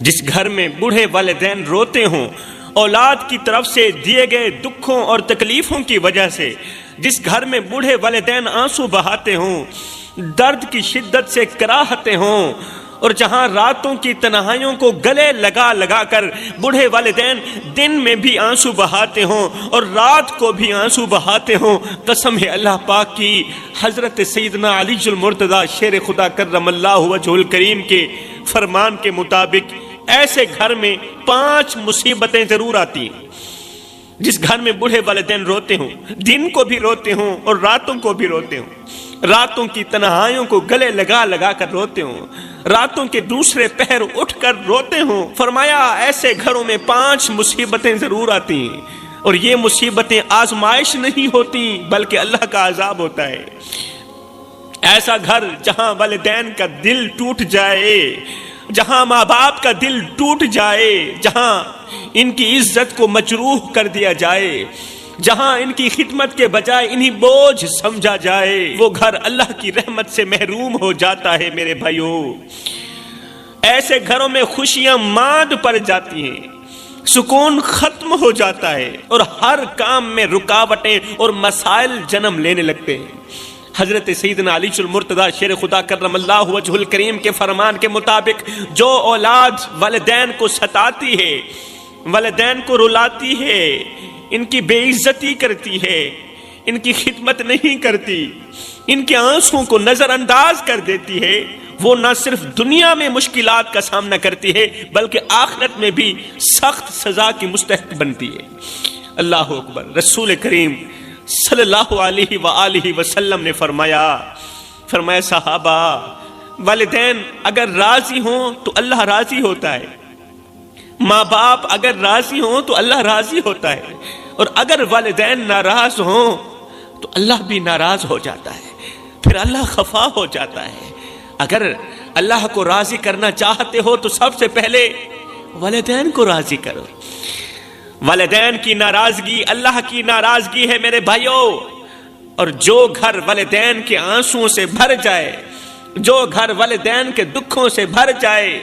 جس گھر میں بوڑھے والدین روتے ہوں اولاد کی طرف سے دیے گئے دکھوں اور تکلیفوں کی وجہ سے، جس گھر میں بوڑھے والدین آنسو بہاتے ہوں، درد کی شدت سے کراہتے ہوں، اور جہاں راتوں کی تنہائیوں کو گلے لگا لگا کر بوڑھے والدین دن میں بھی آنسو بہاتے ہوں اور رات کو بھی آنسو بہاتے ہوں، قسم ہے اللہ پاک کی، حضرت سیدنا علی المرتضیٰ شیر خدا کرم اللہ وجہہ الکریم کے فرمان کے مطابق ایسے گھر میں 5 مصیبتیں ضرور آتی ہیں۔ جس گھر میں بوڑھے والدین روتے ہوں، دن کو بھی روتے ہوں اور راتوں کو بھی روتے ہوں، راتوں کی تنہائیوں کو گلے لگا لگا کر روتے ہوں، راتوں کے دوسرے پہر اٹھ کر روتے ہوں، فرمایا ایسے گھروں میں 5 مصیبتیں ضرور آتی ہیں، اور یہ مصیبتیں آزمائش نہیں ہوتی بلکہ اللہ کا عذاب ہوتا ہے۔ ایسا گھر جہاں والدین کا دل ٹوٹ جائے، جہاں ماں باپ کا دل ٹوٹ جائے، جہاں ان کی عزت کو مجروح کر دیا جائے، جہاں ان کی خدمت کے بجائے انہیں بوجھ سمجھا جائے، وہ گھر اللہ کی رحمت سے محروم ہو جاتا ہے میرے بھائیوں۔ ایسے گھروں میں خوشیاں ماند پڑ جاتی ہیں، سکون ختم ہو جاتا ہے، اور ہر کام میں رکاوٹیں اور مسائل جنم لینے لگتے ہیں۔ حضرت سیدنا علی المرتضیٰ شیر خدا کرم اللہ وجہہ الکریم کے فرمان کے مطابق جو اولاد والدین کو ستاتی ہے، والدین کو رلاتی ہے، ان کی بے عزتی کرتی ہے، ان کی خدمت نہیں کرتی، ان کے آنسوں کو نظر انداز کر دیتی ہے، وہ نہ صرف دنیا میں مشکلات کا سامنا کرتی ہے بلکہ آخرت میں بھی سخت سزا کی مستحق بنتی ہے۔ اللہ اکبر۔ رسول کریم صلی اللہ علیہ وآلہ وسلم نے فرمایا صحابہ، والدین اگر راضی ہوں تو اللہ راضی ہوتا ہے، ماں باپ اگر راضی ہوں تو اللہ راضی ہوتا ہے، اور اگر والدین ناراض ہوں تو اللہ بھی ناراض ہو جاتا ہے، پھر اللہ خفا ہو جاتا ہے۔ اگر اللہ کو راضی کرنا چاہتے ہو تو سب سے پہلے والدین کو راضی کرو۔ والدین کی ناراضگی اللہ کی ناراضگی ہے میرے بھائیوں، اور جو گھر والدین کے آنسوؤں سے بھر جائے، جو گھر والدین کے دکھوں سے بھر جائے،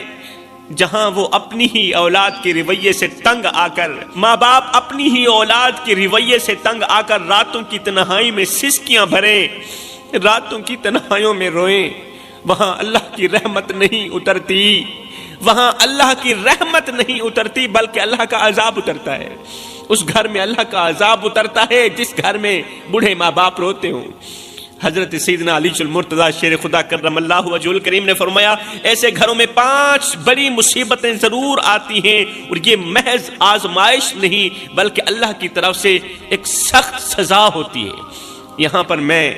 جہاں وہ اپنی ہی اولاد کے رویے سے تنگ آ کر، ماں باپ اپنی ہی اولاد کے رویے سے تنگ آ کر راتوں کی تنہائی میں سسکیاں بھریں، راتوں کی تنہائیوں میں روئیں، وہاں اللہ کی رحمت نہیں اترتی، وہاں اللہ کی رحمت نہیں اترتی بلکہ اللہ کا عذاب اترتا ہے۔ اس گھر میں اللہ کا عذاب اترتا ہے جس گھر میں بوڑھے ماں باپ روتے ہوں۔ حضرت سیدنا علی المرتضیٰ شیر خدا کرم اللہ وجہہ الکریم نے فرمایا ایسے گھروں میں 5 بڑی مصیبتیں ضرور آتی ہیں، اور یہ محض آزمائش نہیں بلکہ اللہ کی طرف سے ایک سخت سزا ہوتی ہے۔ یہاں پر میں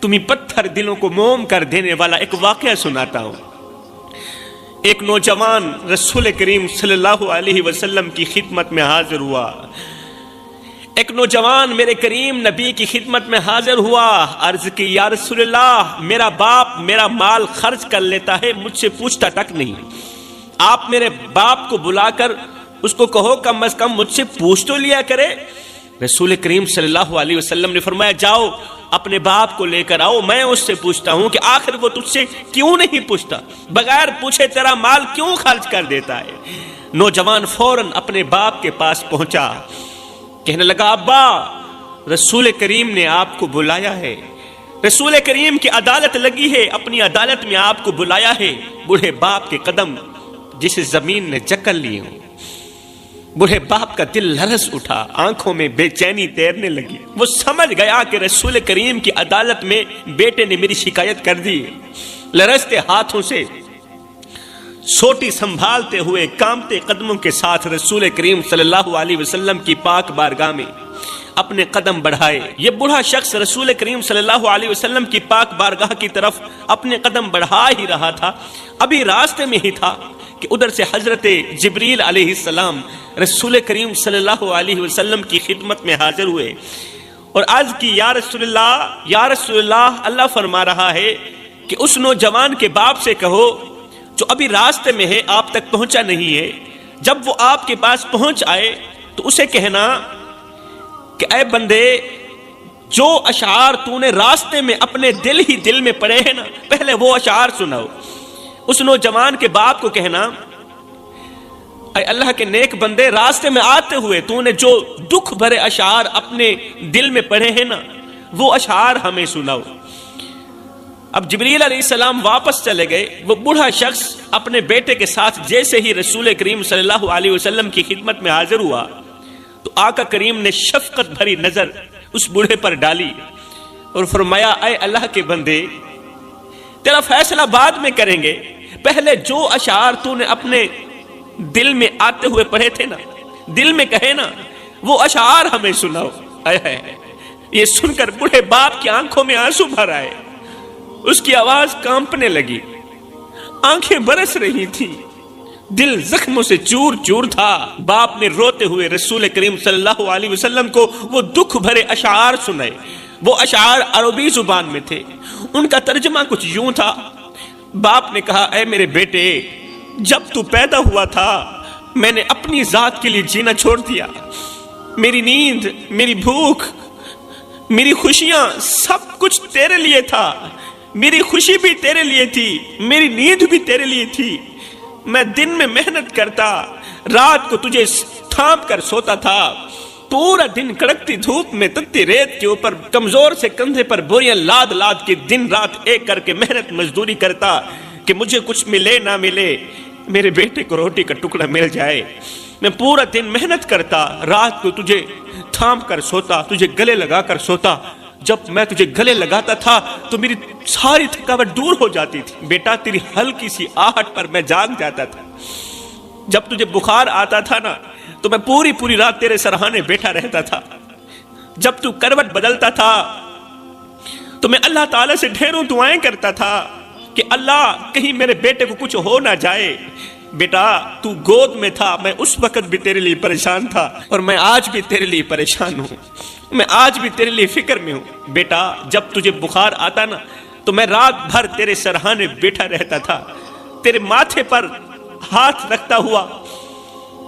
تمہیں پتھر دلوں کو موم کر دینے والا ایک واقعہ سناتا ہوں۔ ایک نوجوان رسول کریم صلی اللہ علیہ وسلم کی خدمت میں حاضر ہوا۔ ایک نوجوان میرے کریم نبی کی خدمت میں حاضر ہوا، عرض کی یا رسول اللہ، میرا باپ میرا مال خرچ کر لیتا ہے، مجھ سے پوچھتا تک نہیں، آپ میرے باپ کو بلا کر اس کو کہو کم از کم مجھ سے پوچھ تو لیا کرے۔ رسول کریم صلی اللہ علیہ وسلم نے فرمایا جاؤ اپنے باپ کو لے کر آؤ، میں اس سے پوچھتا ہوں کہ آخر وہ تجھ سے کیوں نہیں پوچھتا، بغیر پوچھے تیرا مال کیوں خرچ کر دیتا ہے۔ نوجوان فوراً اپنے باپ کے پاس پہنچا، کہنے لگا ابا، رسول کریم نے آپ کو بلایا ہے، رسول کریم کی عدالت لگی ہے، اپنی عدالت میں آپ کو بلایا ہے۔ بوڑھے باپ کے قدم جسے زمین نے جکڑ لیے ہوں، بوڑھے باپ کا دل لرز اٹھا، آنکھوں میں بے چینی تیرنے لگی۔ وہ سمجھ گیا کہ رسول کریم کی عدالت میں بیٹے نے میری شکایت کر دی۔ لرزتے ہاتھوں سے سوٹی سنبھالتے ہوئے کامتے قدموں کے ساتھ رسول کریم صلی اللہ علیہ وسلم کی پاک بارگاہ میں اپنے قدم بڑھائے۔ یہ بوڑھا شخص رسول کریم صلی اللہ علیہ وسلم کی پاک بارگاہ کی طرف اپنے قدم بڑھا ہی رہا تھا، ابھی راستے میں ہی تھا کہ ادھر سے حضرت جبریل علیہ السلام رسول کریم صلی اللہ علیہ وسلم کی خدمت میں حاضر ہوئے اور عرض کی یا رسول اللہ، اللہ فرما رہا ہے کہ اس نوجوان کے باپ سے کہو جو ابھی راستے میں ہے، آپ تک پہنچا نہیں ہے، جب وہ آپ کے پاس پہنچ آئے تو اسے کہنا کہ اے بندے، جو اشعار تو نے راستے میں اپنے دل میں پڑے ہیں نا، پہلے وہ اشعار سناؤ۔ اس نوجوان کے باپ کو کہنا اے اللہ کے نیک بندے، راستے میں آتے ہوئے تو نے جو دکھ بھرے اشعار اپنے دل میں پڑھے ہیں نا، وہ اشعار ہمیں سناؤ۔ اب جبریل علیہ السلام واپس چلے گئے۔ وہ بوڑھا شخص اپنے بیٹے کے ساتھ جیسے ہی رسول کریم صلی اللہ علیہ وسلم کی خدمت میں حاضر ہوا تو آقا کریم نے شفقت بھری نظر اس بوڑھے پر ڈالی اور فرمایا، اے اللہ کے بندے، تیرا فیصلہ بعد میں کریں گے، پہلے جو اشعار تو نے اپنے دل میں آتے ہوئے پڑھے تھے نا، دل میں کہے نا، وہ اشعار ہمیں سناؤ۔ یہ سن کر بوڑھے باپ کی آنکھوں میں آنسو بھر آئے، اس کی آواز کانپنے لگی، آنکھیں برس رہی تھی، دل زخموں سے چور چور تھا۔ باپ نے روتے ہوئے رسول کریم صلی اللہ علیہ وسلم کو وہ دکھ بھرے اشعار سنائے۔ وہ اشعار عربی زبان میں تھے، ان کا ترجمہ کچھ یوں تھا۔ باپ نے کہا، اے میرے بیٹے، جب تو پیدا ہوا تھا میں نے اپنی ذات کے لیے جینا چھوڑ دیا، میری نیند، میری بھوک، میری خوشیاں، سب کچھ تیرے لیے تھا، میری خوشی بھی تیرے لیے تھی، میری نیند بھی تیرے لیے تھی۔ میں دن میں محنت کرتا، رات کو تجھے تھام کر سوتا تھا، پورا دن کڑکتی دھوپ میں تتی ریت کے اوپر کمزور سے کندھے پر بوریاں لاد لاد کے دن رات ایک کر کے محنت مزدوری کرتا کہ مجھے کچھ ملے نہ ملے، میرے بیٹے کو روٹی کا ٹکڑا مل جائے۔ میں پورا دن محنت کرتا، رات کو تجھے تھام کر سوتا، تجھے گلے لگا کر سوتا۔ جب میں تجھے گلے لگاتا تھا تو میری ساری تھکاوٹ دور ہو جاتی تھی۔ بیٹا، تیری ہلکی سی آہٹ پر میں جاگ جاتا تھا۔ جب تجھے بخار آتا تھا نا تو میں پوری رات تیرے سرہانے بیٹھا رہتا تھا۔ جب تو کروٹ بدلتا تھا تو میں اللہ تعالیٰ سے ڈھیروں دعائیں کرتا تھا کہ اللہ کہیں میرے بیٹے کو کچھ ہو نہ جائے۔ بیٹا، تو گود میں تھا، میں اس وقت بھی تیرے لیے پریشان تھا، اور میں آج بھی تیرے لیے پریشان ہوں، میں آج بھی تیرے لیے فکر میں ہوں۔ بیٹا، جب تجھے بخار آتا نا تو میں رات بھر تیرے سرہانے بیٹھا رہتا تھا، تیرے ماتھے پر ہاتھ رکھتا ہوا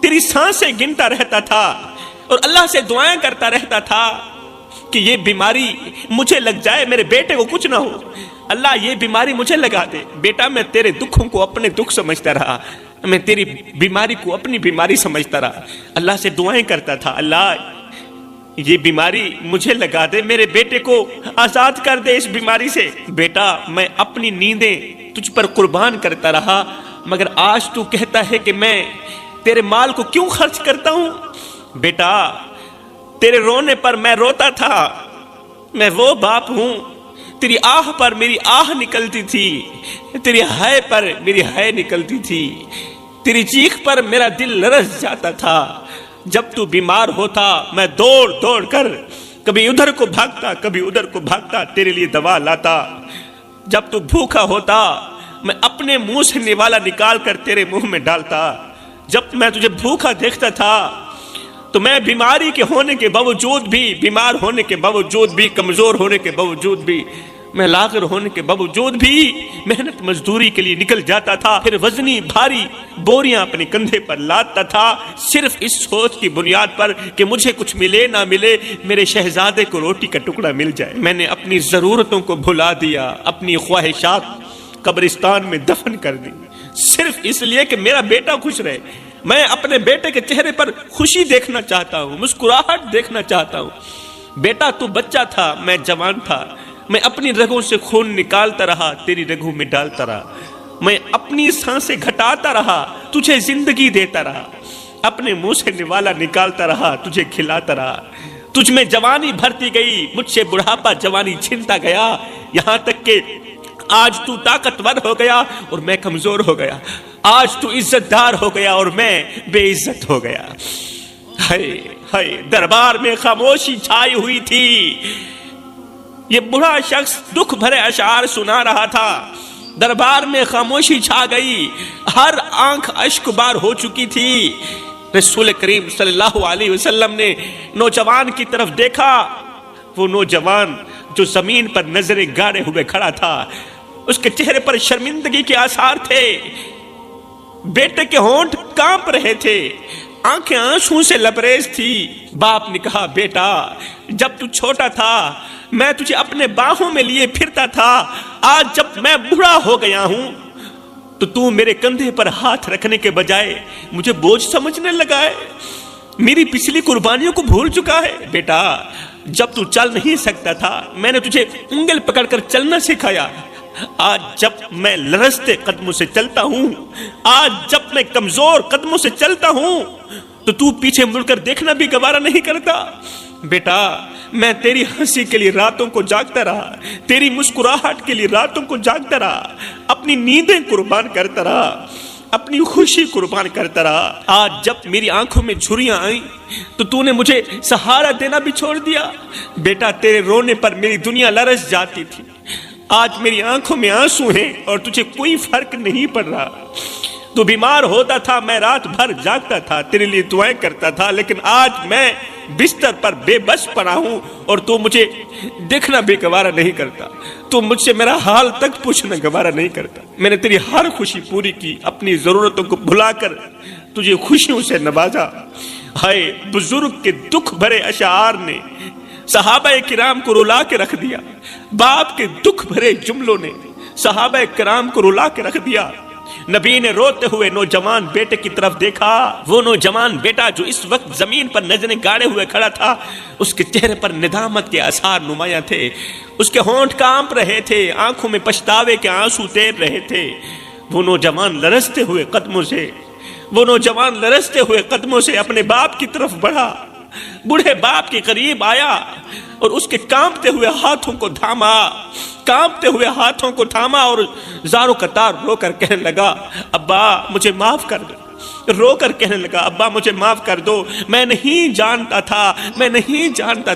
تیری سانسیں گنتا رہتا تھا اور اللہ سے دعائیں کرتا رہتا تھا کہ یہ بیماری مجھے لگ جائے، میرے بیٹے کو کچھ نہ ہو، اللہ یہ بیماری مجھے لگا دے۔ بیٹا، میں تیرے دکھوں کو اپنے دکھ سمجھتا رہا، میں تیری بیماری کو اپنی بیماری سمجھتا رہا، اللہ سے دعائیں کرتا تھا، اللہ یہ بیماری مجھے لگا دے، میرے بیٹے کو آزاد کر دے اس بیماری سے۔ بیٹا، میں اپنی نیندیں تجھ پر قربان کرتا رہا، مگر آج تو کہتا ہے کہ میں تیرے مال کو کیوں خرچ کرتا ہوں؟ بیٹا، تیرے رونے پر میں روتا تھا، میں وہ باپ ہوں، تیری آہ پر میری آہ نکلتی تھی، تیری ہائے پر میری ہائے نکلتی تھی، تیری چیخ پر میرا دل لرز جاتا تھا۔ جب تو بیمار ہوتا میں دوڑ دوڑ کر کبھی ادھر کو بھاگتا کبھی ادھر کو بھاگتا تیرے لیے دوا لاتا۔ جب تو بھوکا ہوتا میں اپنے منہ سے نوالا نکال کر تیرے منہ میں ڈالتا۔ جب میں تجھے بھوکا دیکھتا تھا تو میں بیماری کے ہونے کے باوجود بھی، بیمار ہونے کے باوجود بھی، کمزور ہونے کے باوجود بھی، میں لاغر ہونے کے باوجود بھی محنت مزدوری کے لیے نکل جاتا تھا، پھر وزنی بھاری بوریاں اپنے کندھے پر لاتا تھا، صرف اس سوچ کی بنیاد پر کہ مجھے کچھ ملے نہ ملے، میرے شہزادے کو روٹی کا ٹکڑا مل جائے۔ میں نے اپنی ضرورتوں کو بھلا دیا، اپنی خواہشات قبرستان میں دفن کر دی، صرف اس لیے کہ میرا بیٹا خوش رہے۔ میں اپنے بیٹے کے چہرے پر خوشی دیکھنا چاہتا ہوں، مسکراہٹ دیکھنا چاہتا ہوں۔ بیٹا، تو بچہ تھا، میں جوان تھا، میں اپنی رگوں سے خون نکالتا رہا، تیری رگوں میں ڈالتا رہا، میں اپنی سانسیں گھٹاتا رہا، تجھے زندگی دیتا رہا، اپنے منہ سے نوالا نکالتا رہا، تجھے کھلاتا رہا۔ تجھ میں جوانی بھرتی گئی، مجھ سے بڑھاپا جوانی چھنتا گیا، یہاں تک کہ آج تو طاقتور ہو گیا اور میں کمزور ہو گیا، آج تو عزت دار ہو گیا اور میں بے عزت ہو گیا۔ ہائے ہائے، دربار میں خاموشی چھائی ہوئی تھی۔ یہ بڑھا شخص دکھ بھرے اشعار سنا رہا تھا، دربار میں خاموشی چھا گئی، ہر آنکھ اشک بار ہو چکی تھی۔ رسول کریم صلی اللہ علیہ وسلم نے نوجوان کی طرف دیکھا، وہ نوجوان جو زمین پر نظریں گاڑے ہوئے کھڑا تھا، اس کے چہرے پر شرمندگی کے آثار تھے، بیٹے کے ہونٹ کانپ رہے تھے، آنکھیں آنسوں سے لبریز تھی۔ باپ نے کہا، بیٹا، جب تو چھوٹا تھا میں تجھے اپنے باہوں میں لیے پھرتا تھا، آج جب میں بوڑھا ہو گیا ہوں تو تو میرے کندھے پر ہاتھ رکھنے کے بجائے مجھے بوجھ سمجھنے لگا ہے، میری پچھلی قربانیوں کو بھول چکا ہے۔ بیٹا، جب تو چل نہیں سکتا تھا میں نے تجھے انگل پکڑ کر چلنا سکھایا، آج جب میں لرزتے قدموں سے چلتا ہوں، آج جب میں کمزور قدموں سے چلتا ہوں تو تو پیچھے مڑ کر دیکھنا بھی گوارا نہیں کرتا۔ بیٹا، میں تیری ہنسی کے لیے راتوں کو جاگتا رہا، تیری مسکراہٹ کے لیے راتوں کو جاگتا رہا، اپنی نیندیں قربان کرتا رہا، اپنی خوشی قربان کرتا رہا۔ آج جب میری آنکھوں میں جھریاں آئیں تو نے مجھے سہارا دینا بھی چھوڑ دیا۔ بیٹا، تیرے رونے پر میری دنیا لرز جاتی تھی، آج میری آنکھوں میں آنسو ہیں اور تجھے کوئی فرق نہیں پڑ رہا۔ تو بیمار ہوتا تھا، میں رات بھر جاگتا تھا، تیرے لیے دعائیں کرتا تھا، لیکن آج میں بستر پر بے بس پڑا ہوں اور تو مجھے دیکھنا بھی گوارا نہیں کرتا، تو مجھ سے میرا حال تک پوچھنا گوارا نہیں کرتا۔ میں نے تیری ہر خوشی پوری کی، اپنی ضرورتوں کو بھلا کر تجھے خوشیوں سے نوازا۔ ہائے، بزرگ کے دکھ بھرے اشعار نے صحابہ کرام کو رلا کے رکھ دیا، باپ کے دکھ بھرے جملوں نے صحابہ کرام کو رلا کے رکھ دیا۔ نبی نے روتے ہوئے نوجوان بیٹے کی طرف دیکھا، وہ نوجوان بیٹا جو اس وقت زمین پر نظریں گاڑے ہوئے کھڑا تھا، اس کے چہرے پر ندامت کے آثار نمایاں تھے، اس کے ہونٹ کانپ رہے تھے، آنکھوں میں پچھتاوے کے آنسو تیر رہے تھے۔ وہ نوجوان لرزتے ہوئے قدموں سے اپنے باپ کی طرف بڑھا، بوڑھے باپ کے قریب آیا اور اس کے کانپتے ہوئے ہاتھوں کو تھاما اور زاروں قطار رو کر کہنے لگا، ابا مجھے معاف کر دو۔ رو کر کہنے لگا، ابا مجھے معاف کر دو، میں نہیں جانتا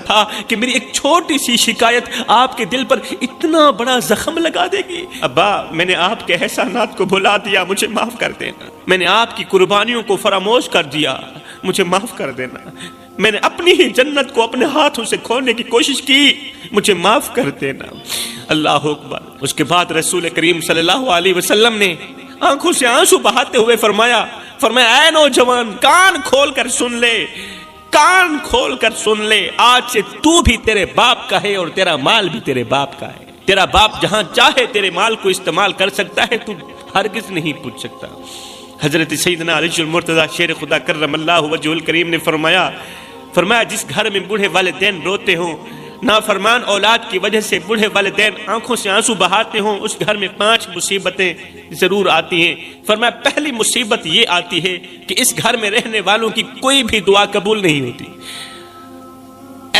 تھا کہ میری ایک چھوٹی سی شکایت آپ کے دل پر اتنا بڑا زخم لگا دے گی۔ ابا، میں نے آپ کے احسانات کو بھلا دیا، مجھے معاف کر دینا۔ میں نے آپ کی قربانیوں کو فراموش کر دیا، مجھے معاف کر دینا۔ میں نے اپنی ہی جنت کو اپنے ہاتھوں سے کھونے کی کوشش کی، مجھے معاف کر دینا۔ اللہ اکبر۔ اس کے بعد رسول کریم صلی اللہ علیہ وسلم نے آنکھوں سے آنسو بہاتے ہوئے فرمایا، اے نوجوان، کان کھول کر سن لے، آج سے تو بھی تیرے باپ کا ہے اور تیرا مال بھی تیرے باپ کا ہے۔ تیرا باپ جہاں چاہے تیرے مال کو استعمال کر سکتا ہے، تو ہرگز نہیں پوچھ سکتا۔ حضرت سیدنا علی المرتضیٰ شیر خدا کرم اللہ وجہ الکریم نے فرمایا جس گھر میں بوڑھے والدین روتے ہوں، نافرمان اولاد کی وجہ سے بوڑھے والدین آنکھوں سے آنسو بہاتے ہوں، اس گھر میں 5 مصیبتیں ضرور آتی ہیں۔ فرمایا پہلی مصیبت یہ آتی ہے کہ اس گھر میں رہنے والوں کی کوئی بھی دعا قبول نہیں ہوتی۔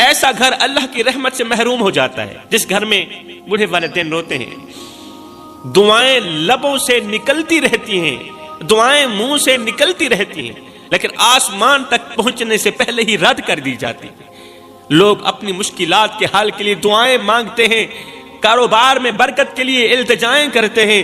ایسا گھر اللہ کی رحمت سے محروم ہو جاتا ہے جس گھر میں بوڑھے والدین روتے ہیں۔ دعائیں لبوں سے نکلتی رہتی ہیں، دعائیں منہ سے نکلتی رہتی ہیں، لیکن آسمان تک پہنچنے سے پہلے ہی رد کر دی جاتی ہیں۔ لوگ اپنی مشکلات کے حل کے لیے دعائیں مانگتے ہیں، کاروبار میں برکت کے لیے التجائیں کرتے ہیں،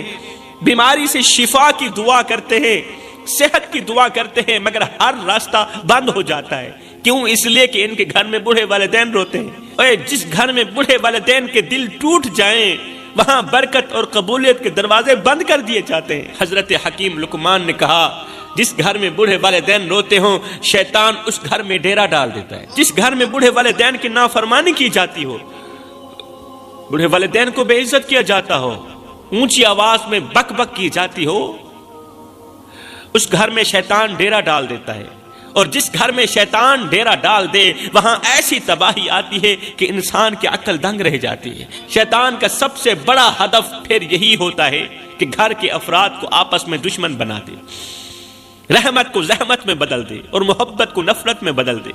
بیماری سے شفا کی دعا کرتے ہیں، صحت کی دعا کرتے ہیں، مگر ہر راستہ بند ہو جاتا ہے۔ کیوں؟ اس لیے کہ ان کے گھر میں بوڑھے والدین روتے ہیں۔ جس گھر میں بوڑھے والدین کے دل ٹوٹ جائیں، وہاں برکت اور قبولیت کے دروازے بند کر دیے جاتے ہیں۔ حضرت حکیم لقمان نے کہا، جس گھر میں بوڑھے والدین روتے ہوں، شیطان اس گھر میں ڈیرا ڈال دیتا ہے۔ جس گھر میں بوڑھے والدین کی نافرمانی کی جاتی ہو، بوڑھے والدین کو بے عزت کیا جاتا ہو، اونچی آواز میں بک بک کی جاتی ہو، اس گھر میں شیطان ڈیرا ڈال دیتا ہے۔ اور جس گھر میں شیطان ڈیرا ڈال دے، وہاں ایسی تباہی آتی ہے کہ انسان کی عقل دنگ رہ جاتی ہے۔ شیطان کا سب سے بڑا ہدف پھر یہی ہوتا ہے کہ گھر کے افراد کو آپس میں دشمن بنا دے، رحمت کو زحمت میں بدل دے اور محبت کو نفرت میں بدل دے۔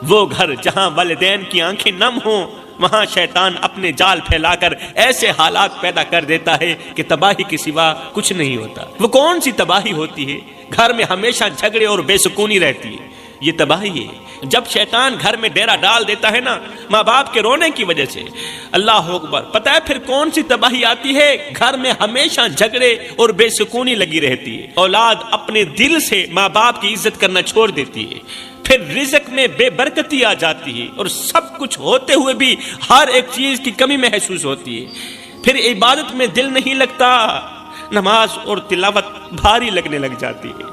وہ گھر جہاں والدین کی آنکھیں نم ہوں، وہاں شیطان اپنے جال پھیلا کر ایسے حالات پیدا کر دیتا ہے کہ تباہی کے سوا کچھ نہیں ہوتا۔ وہ کون سی تباہی ہوتی ہے؟ گھر میں ہمیشہ جھگڑے اور بے سکونی رہتی ہے، یہ تباہی ہے۔ جب شیطان گھر میں ڈیرا ڈال دیتا ہے نا، ماں باپ کے رونے کی وجہ سے، اللہ اکبر، پتہ ہے پھر کون سی تباہی آتی ہے؟ گھر میں ہمیشہ جھگڑے اور بے سکونی لگی رہتی ہے۔ اولاد اپنے دل سے ماں باپ کی عزت کرنا چھوڑ دیتی ہے، پھر رزق میں بے برکتی آ جاتی ہے، اور سب کچھ ہوتے ہوئے بھی ہر ایک چیز کی کمی محسوس ہوتی ہے۔ پھر عبادت میں دل نہیں لگتا، نماز اور تلاوت بھاری لگنے لگ جاتی ہے۔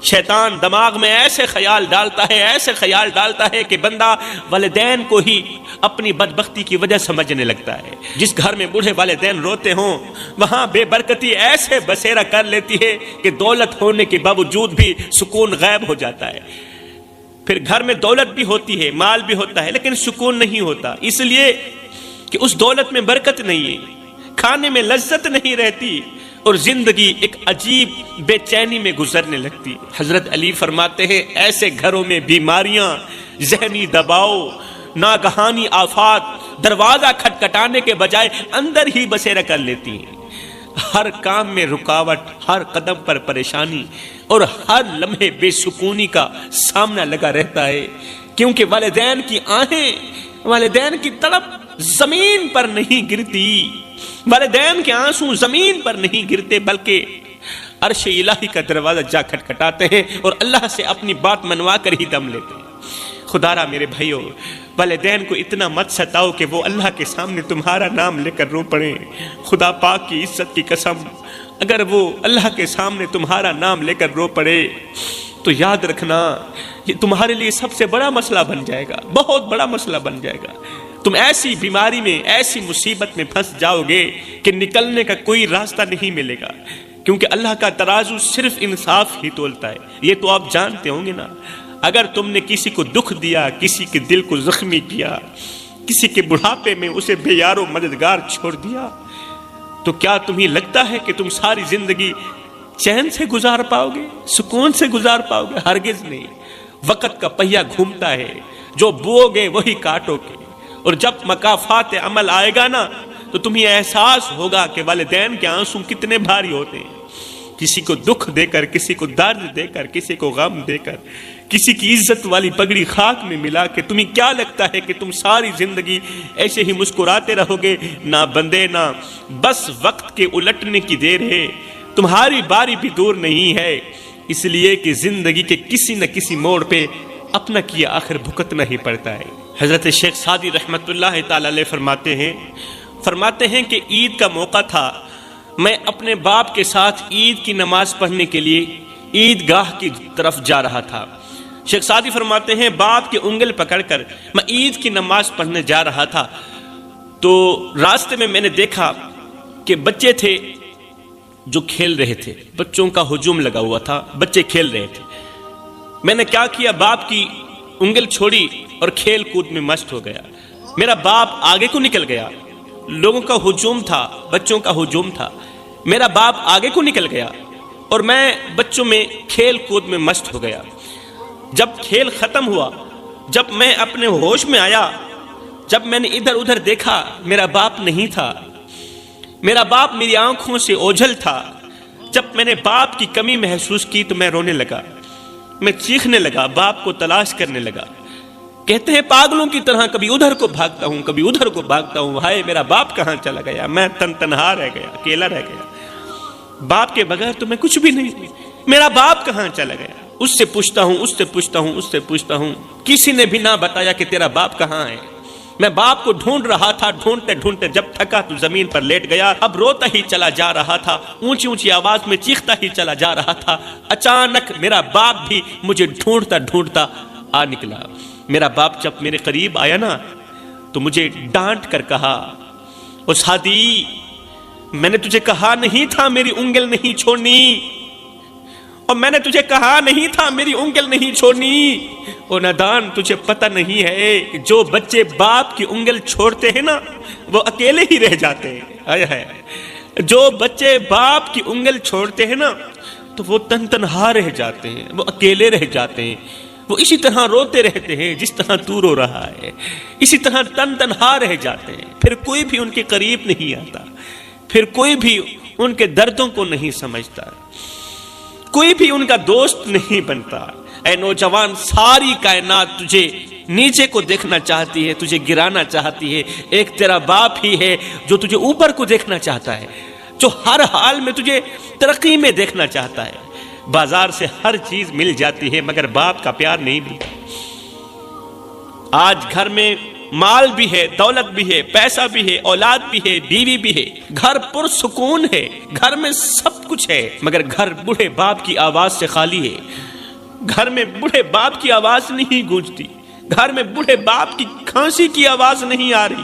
شیطان دماغ میں ایسے خیال ڈالتا ہے کہ بندہ والدین کو ہی اپنی بدبختی کی وجہ سمجھنے لگتا ہے۔ جس گھر میں بوڑھے والدین روتے ہوں وہاں بے برکتی ایسے بسیرا کر لیتی ہے کہ دولت ہونے کے باوجود بھی سکون غائب ہو جاتا ہے۔ پھر گھر میں دولت بھی ہوتی ہے، مال بھی ہوتا ہے، لیکن سکون نہیں ہوتا، اس لیے کہ اس دولت میں برکت نہیں ہے، کھانے میں لذت نہیں رہتی، اور زندگی ایک عجیب بے چینی میں گزرنے لگتی۔ حضرت علی فرماتے ہیں ایسے گھروں میں بیماریاں، ذہنی دباؤ، ناگہانی آفات دروازہ کھٹکھٹانے کے بجائے اندر ہی بسیرا کر لیتی ہیں۔ ہر کام میں رکاوٹ، ہر قدم پر پریشانی اور ہر لمحے بے سکونی کا سامنا لگا رہتا ہے، کیونکہ والدین کی آہیں، والدین کی تڑپ زمین پر نہیں گرتی، والدین کے آنسو زمین پر نہیں گرتے بلکہ عرش الہی کا دروازہ جا کھٹکھٹاتے ہیں اور اللہ سے اپنی بات منوا کر ہی دم لیتے ہیں۔ خدا را میرے بھائیو، والدین کو اتنا مت ستاؤ کہ وہ اللہ کے سامنے تمہارا نام لے کر رو پڑیں۔ خدا پاک کی عزت کی قسم، اگر وہ اللہ کے سامنے تمہارا نام لے کر رو پڑے تو یاد رکھنا یہ تمہارے لیے سب سے بڑا مسئلہ بن جائے گا، بہت بڑا مسئلہ بن جائے گا۔ تم ایسی بیماری میں، ایسی مصیبت میں پھنس جاؤ گے کہ نکلنے کا کوئی راستہ نہیں ملے گا، کیونکہ اللہ کا ترازو صرف انصاف ہی تولتا ہے، یہ تو آپ جانتے ہوں گے نا۔ اگر تم نے کسی کو دکھ دیا، کسی کے دل کو زخمی کیا، کسی کے بڑھاپے میں اسے بے یار و مددگار چھوڑ دیا، تو کیا تمہیں لگتا ہے کہ تم ساری زندگی چین سے گزار پاؤ گے، سکون سے گزار پاؤ گے؟ ہرگز نہیں۔ وقت کا پہیہ گھومتا ہے، جو بو گے وہی کاٹو گے، اور جب مکافات عمل آئے گا نا تو تمہیں احساس ہوگا کہ والدین کے آنسو کتنے بھاری ہوتے ہیں۔ کسی کو دکھ دے کر، کسی کو درد دے کر، کسی کو غم دے کر، کسی کی عزت والی پگڑی خاک میں ملا کے تمہیں کیا لگتا ہے کہ تم ساری زندگی ایسے ہی مسکراتے رہو گے؟ نہ بندے، نہ، بس وقت کے الٹنے کی دیر ہے، تمہاری باری بھی دور نہیں ہے، اس لیے کہ زندگی کے کسی نہ کسی موڑ پہ اپنا کیا آخر بھگتنا ہی پڑتا ہے۔ حضرت شیخ سعدی رحمت اللہ تعالی علیہ فرماتے ہیں کہ عید کا موقع تھا، میں اپنے باپ کے ساتھ عید کی نماز پڑھنے کے لیے عید گاہ کی طرف جا رہا تھا۔ شیخ سعدی فرماتے ہیں باپ کی انگل پکڑ کر میں عید کی نماز پڑھنے جا رہا تھا، تو راستے میں نے دیکھا کہ بچے تھے جو کھیل رہے تھے، بچوں کا ہجوم لگا ہوا تھا، بچے کھیل رہے تھے۔ میں نے کیا کیا، باپ کی انگل چھوڑی اور کھیل کود میں مست ہو گیا۔ میرا باپ آگے کو نکل گیا، لوگوں کا ہجوم تھا، بچوں کا ہجوم تھا، میرا باپ آگے کو نکل گیا اور میں بچوں میں کھیل کود میں مست ہو گیا۔ جب کھیل ختم ہوا، جب میں اپنے ہوش میں آیا، جب میں نے ادھر ادھر دیکھا، میرا باپ نہیں تھا، میرا باپ میری آنکھوں سے اوجھل تھا۔ جب میں نے باپ کی کمی محسوس کی تو میں رونے لگا، میں چیخنے لگا، باپ کو تلاش کرنے لگا۔ کہتے ہیں پاگلوں کی طرح کبھی ادھر کو بھاگتا ہوں، کبھی ادھر کو بھاگتا ہوں، ہائے میرا باپ کہاں چلا گیا، میں تنہا رہ گیا، اکیلا رہ گیا، باپ کے بغیر تو میں کچھ بھی نہیں، میرا باپ کہاں چلا گیا۔ اس سے پوچھتا ہوں، اس سے پوچھتا ہوں، اس سے پوچھتا ہوں، کسی نے بھی نہ بتایا کہ تیرا باپ کہاں ہے۔ میں باپ کو ڈھونڈ رہا تھا، ڈھونڈتے ڈھونڈتے جب تھکا تو زمین پر لیٹ گیا، اب روتا ہی چلا جا رہا تھا، اونچی اونچی آواز میں چیختا ہی چلا جا رہا تھا۔ اچانک میرا باپ بھی مجھے ڈھونڈتا ڈھونڈتا آ نکلا۔ میرا باپ جب میرے قریب آیا نا تو مجھے ڈانٹ کر کہا، او سعدی، میں نے تجھے کہا نہیں تھا میری انگل نہیں چھوڑنی، اور میں نے تجھے کہا نہیں تھا میری انگل نہیں چھوڑنی۔ او نادان، تجھے پتہ نہیں ہے کہ جو بچے باپ کی انگل چھوڑتے ہیں نا وہ اکیلے ہی رہ جاتے ہیں۔ جو بچے باپ کی انگل چھوڑتے ہیں نا تو وہ تنہا رہ جاتے ہیں، وہ اکیلے رہ جاتے ہیں، وہ اسی طرح روتے رہتے ہیں جس طرح تو رو رہا ہے، اسی طرح تنہا رہ جاتے ہیں، پھر کوئی بھی ان کے قریب نہیں آتا، پھر کوئی بھی ان کے دردوں کو نہیں سمجھتا، کوئی بھی ان کا دوست نہیں بنتا۔ اے نوجوان، ساری کائنات تجھے نیچے کو دیکھنا چاہتی ہے، تجھے گرانا چاہتی ہے، ایک تیرا باپ ہی ہے جو تجھے اوپر کو دیکھنا چاہتا ہے، جو ہر حال میں تجھے ترقی میں دیکھنا چاہتا ہے۔ بازار سے ہر چیز مل جاتی ہے مگر باپ کا پیار نہیں ملتا۔ آج گھر میں مال بھی ہے، دولت بھی ہے، پیسہ بھی ہے، اولاد بھی ہے، بیوی بھی ہے، گھر پرسکون ہے، گھر میں سب کچھ ہے، مگر گھر بوڑھے باپ کی آواز سے خالی ہے۔ گھر میں بوڑھے باپ کی آواز نہیں گونجتی، گھر میں بوڑھے باپ کی کھانسی کی آواز نہیں آ رہی،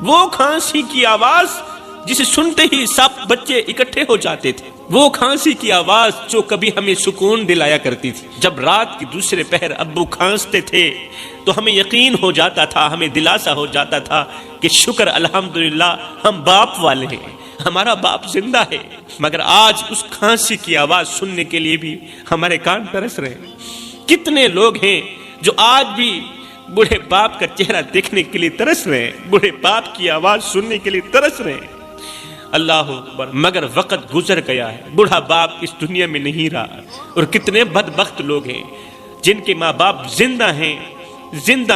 وہ کھانسی کی آواز جسے سنتے ہی سب بچے اکٹھے ہو جاتے تھے، وہ کھانسی کی آواز جو کبھی ہمیں سکون دلایا کرتی تھی۔ جب رات کی دوسرے پہر ابو کھانستے تھے تو ہمیں یقین ہو جاتا تھا، ہمیں دلاسا ہو جاتا تھا کہ شکر الحمدللہ ہم باپ والے ہیں، ہمارا باپ زندہ ہے۔ مگر آج اس کھانسی کی آواز سننے کے لیے بھی ہمارے کان ترس رہے ہیں۔ کتنے لوگ ہیں جو آج بھی بوڑھے باپ کا چہرہ دیکھنے کے لیے ترس رہے ہیں، بوڑھے باپ کی آواز سننے کے لیے ترس رہے ہیں۔ اللہ اکبر، مگر وقت گزر گیا ہے، بوڑھا باپ اس دنیا میں نہیں رہا، اور کتنے بدبخت لوگ ہیں جن کے ماں باپ زندہ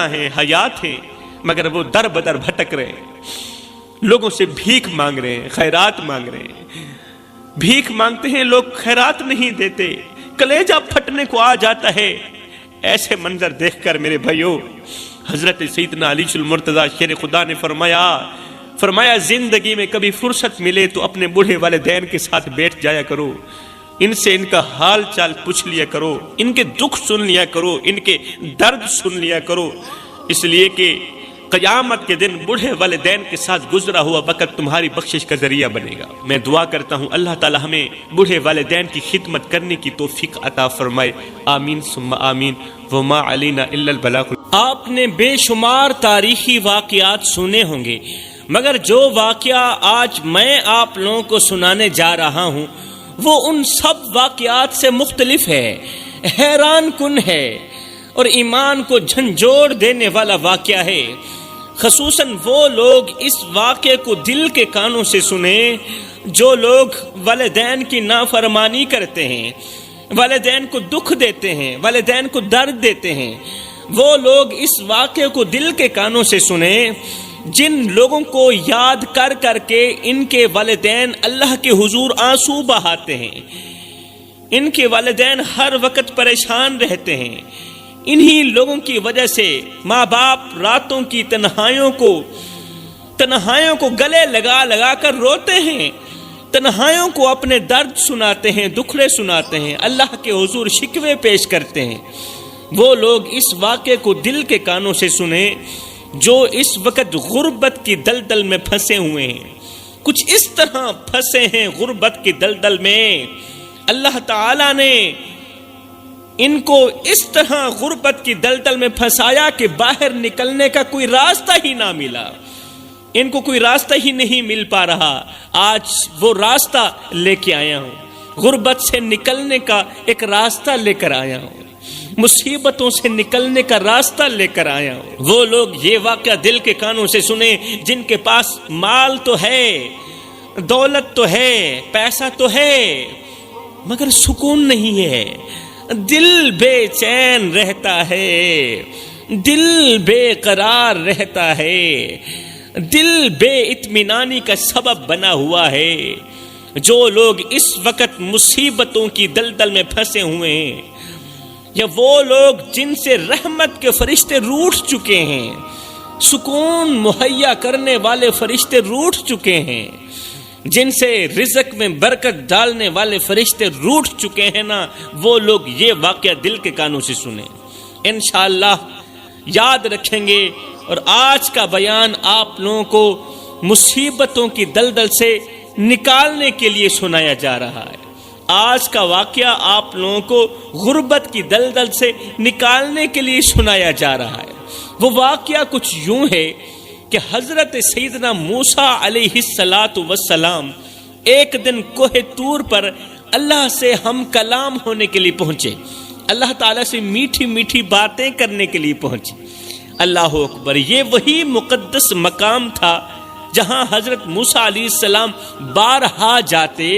ہیں، حیات ہیں، مگر وہ در بدر بھٹک رہے ہیں، لوگوں سے بھیک مانگ رہے ہیں، خیرات مانگ رہے ہیں، بھیک مانگتے ہیں لوگ، خیرات نہیں دیتے، کلیجہ پھٹنے کو آ جاتا ہے۔ ایسے منظر دیکھ کر میرے بھائیوں، حضرت سیدنا علی المرتضیٰ شیر خدا نے فرمایا زندگی میں کبھی فرصت ملے تو اپنے بوڑھے والدین کے ساتھ بیٹھ جایا کرو، ان سے ان کا حال چال پوچھ لیا کرو، ان کے دکھ سن لیا کرو، ان کے درد سن لیا کرو، اس لیے کہ قیامت کے دن بوڑھے والدین کے ساتھ گزرا ہوا وقت تمہاری بخشش کا ذریعہ بنے گا۔ میں دعا کرتا ہوں اللہ تعالی ہمیں بوڑھے والدین کی خدمت کرنے کی توفیق عطا فرمائے، آمین ثم آمین، وما علینا الا البلاغ۔ آپ نے بے شمار تاریخی واقعات سنے ہوں گے، مگر جو واقعہ آج میں آپ لوگوں کو سنانے جا رہا ہوں وہ ان سب واقعات سے مختلف ہے، حیران کن ہے اور ایمان کو جھنجھوڑ دینے والا واقعہ ہے۔ خصوصاً وہ لوگ اس واقعے کو دل کے کانوں سے سنیں جو لوگ والدین کی نافرمانی کرتے ہیں، والدین کو دکھ دیتے ہیں، والدین کو درد دیتے ہیں۔ وہ لوگ اس واقعے کو دل کے کانوں سے سنیں جن لوگوں کو یاد کر کر کے ان کے والدین اللہ کے حضور آنسو بہاتے ہیں، ان کے والدین ہر وقت پریشان رہتے ہیں۔ انہی لوگوں کی وجہ سے ماں باپ راتوں کی تنہائیوں کو گلے لگا لگا کر روتے ہیں، تنہائیوں کو اپنے درد سناتے ہیں، دکھڑے سناتے ہیں، اللہ کے حضور شکوے پیش کرتے ہیں۔ وہ لوگ اس واقعے کو دل کے کانوں سے سنیں جو اس وقت غربت کی دلدل میں پھنسے ہوئے ہیں، کچھ اس طرح پھنسے ہیں غربت کی دلدل میں، اللہ تعالی نے ان کو اس طرح غربت کی دلدل میں پھنسایا کہ باہر نکلنے کا کوئی راستہ ہی نہ ملا، ان کو کوئی راستہ ہی نہیں مل پا رہا۔ آج وہ راستہ لے کے آیا ہوں، غربت سے نکلنے کا ایک راستہ لے کر آیا ہوں، مصیبتوں سے نکلنے کا راستہ لے کر آیا ہوں۔ وہ لوگ یہ واقعہ دل کے کانوں سے سنیں جن کے پاس مال تو ہے، دولت تو ہے، پیسہ تو ہے، مگر سکون نہیں ہے، دل بے چین رہتا ہے، دل بے قرار رہتا ہے، دل بے اطمینانی کا سبب بنا ہوا ہے۔ جو لوگ اس وقت مصیبتوں کی دلدل میں پھنسے ہوئے ہیں، یا وہ لوگ جن سے رحمت کے فرشتے روٹھ چکے ہیں، سکون مہیا کرنے والے فرشتے روٹھ چکے ہیں، جن سے رزق میں برکت ڈالنے والے فرشتے روٹھ چکے ہیں نا، وہ لوگ یہ واقعہ دل کے کانوں سے سنیں، انشاءاللہ یاد رکھیں گے۔ اور آج کا بیان آپ لوگوں کو مصیبتوں کی دلدل سے نکالنے کے لیے سنایا جا رہا ہے۔ آج کا واقعہ آپ لوگوں کو غربت کی دلدل سے نکالنے کے لیے سنایا جا رہا ہے۔ وہ واقعہ کچھ یوں ہے کہ حضرت سیدنا موسیٰ علیہ السلام ایک دن کوہ طور پر اللہ سے ہم کلام ہونے کے لیے پہنچے، اللہ تعالیٰ سے میٹھی میٹھی باتیں کرنے کے لیے پہنچے۔ اللہ اکبر، یہ وہی مقدس مقام تھا جہاں حضرت موسیٰ علیہ السلام بارہا جاتے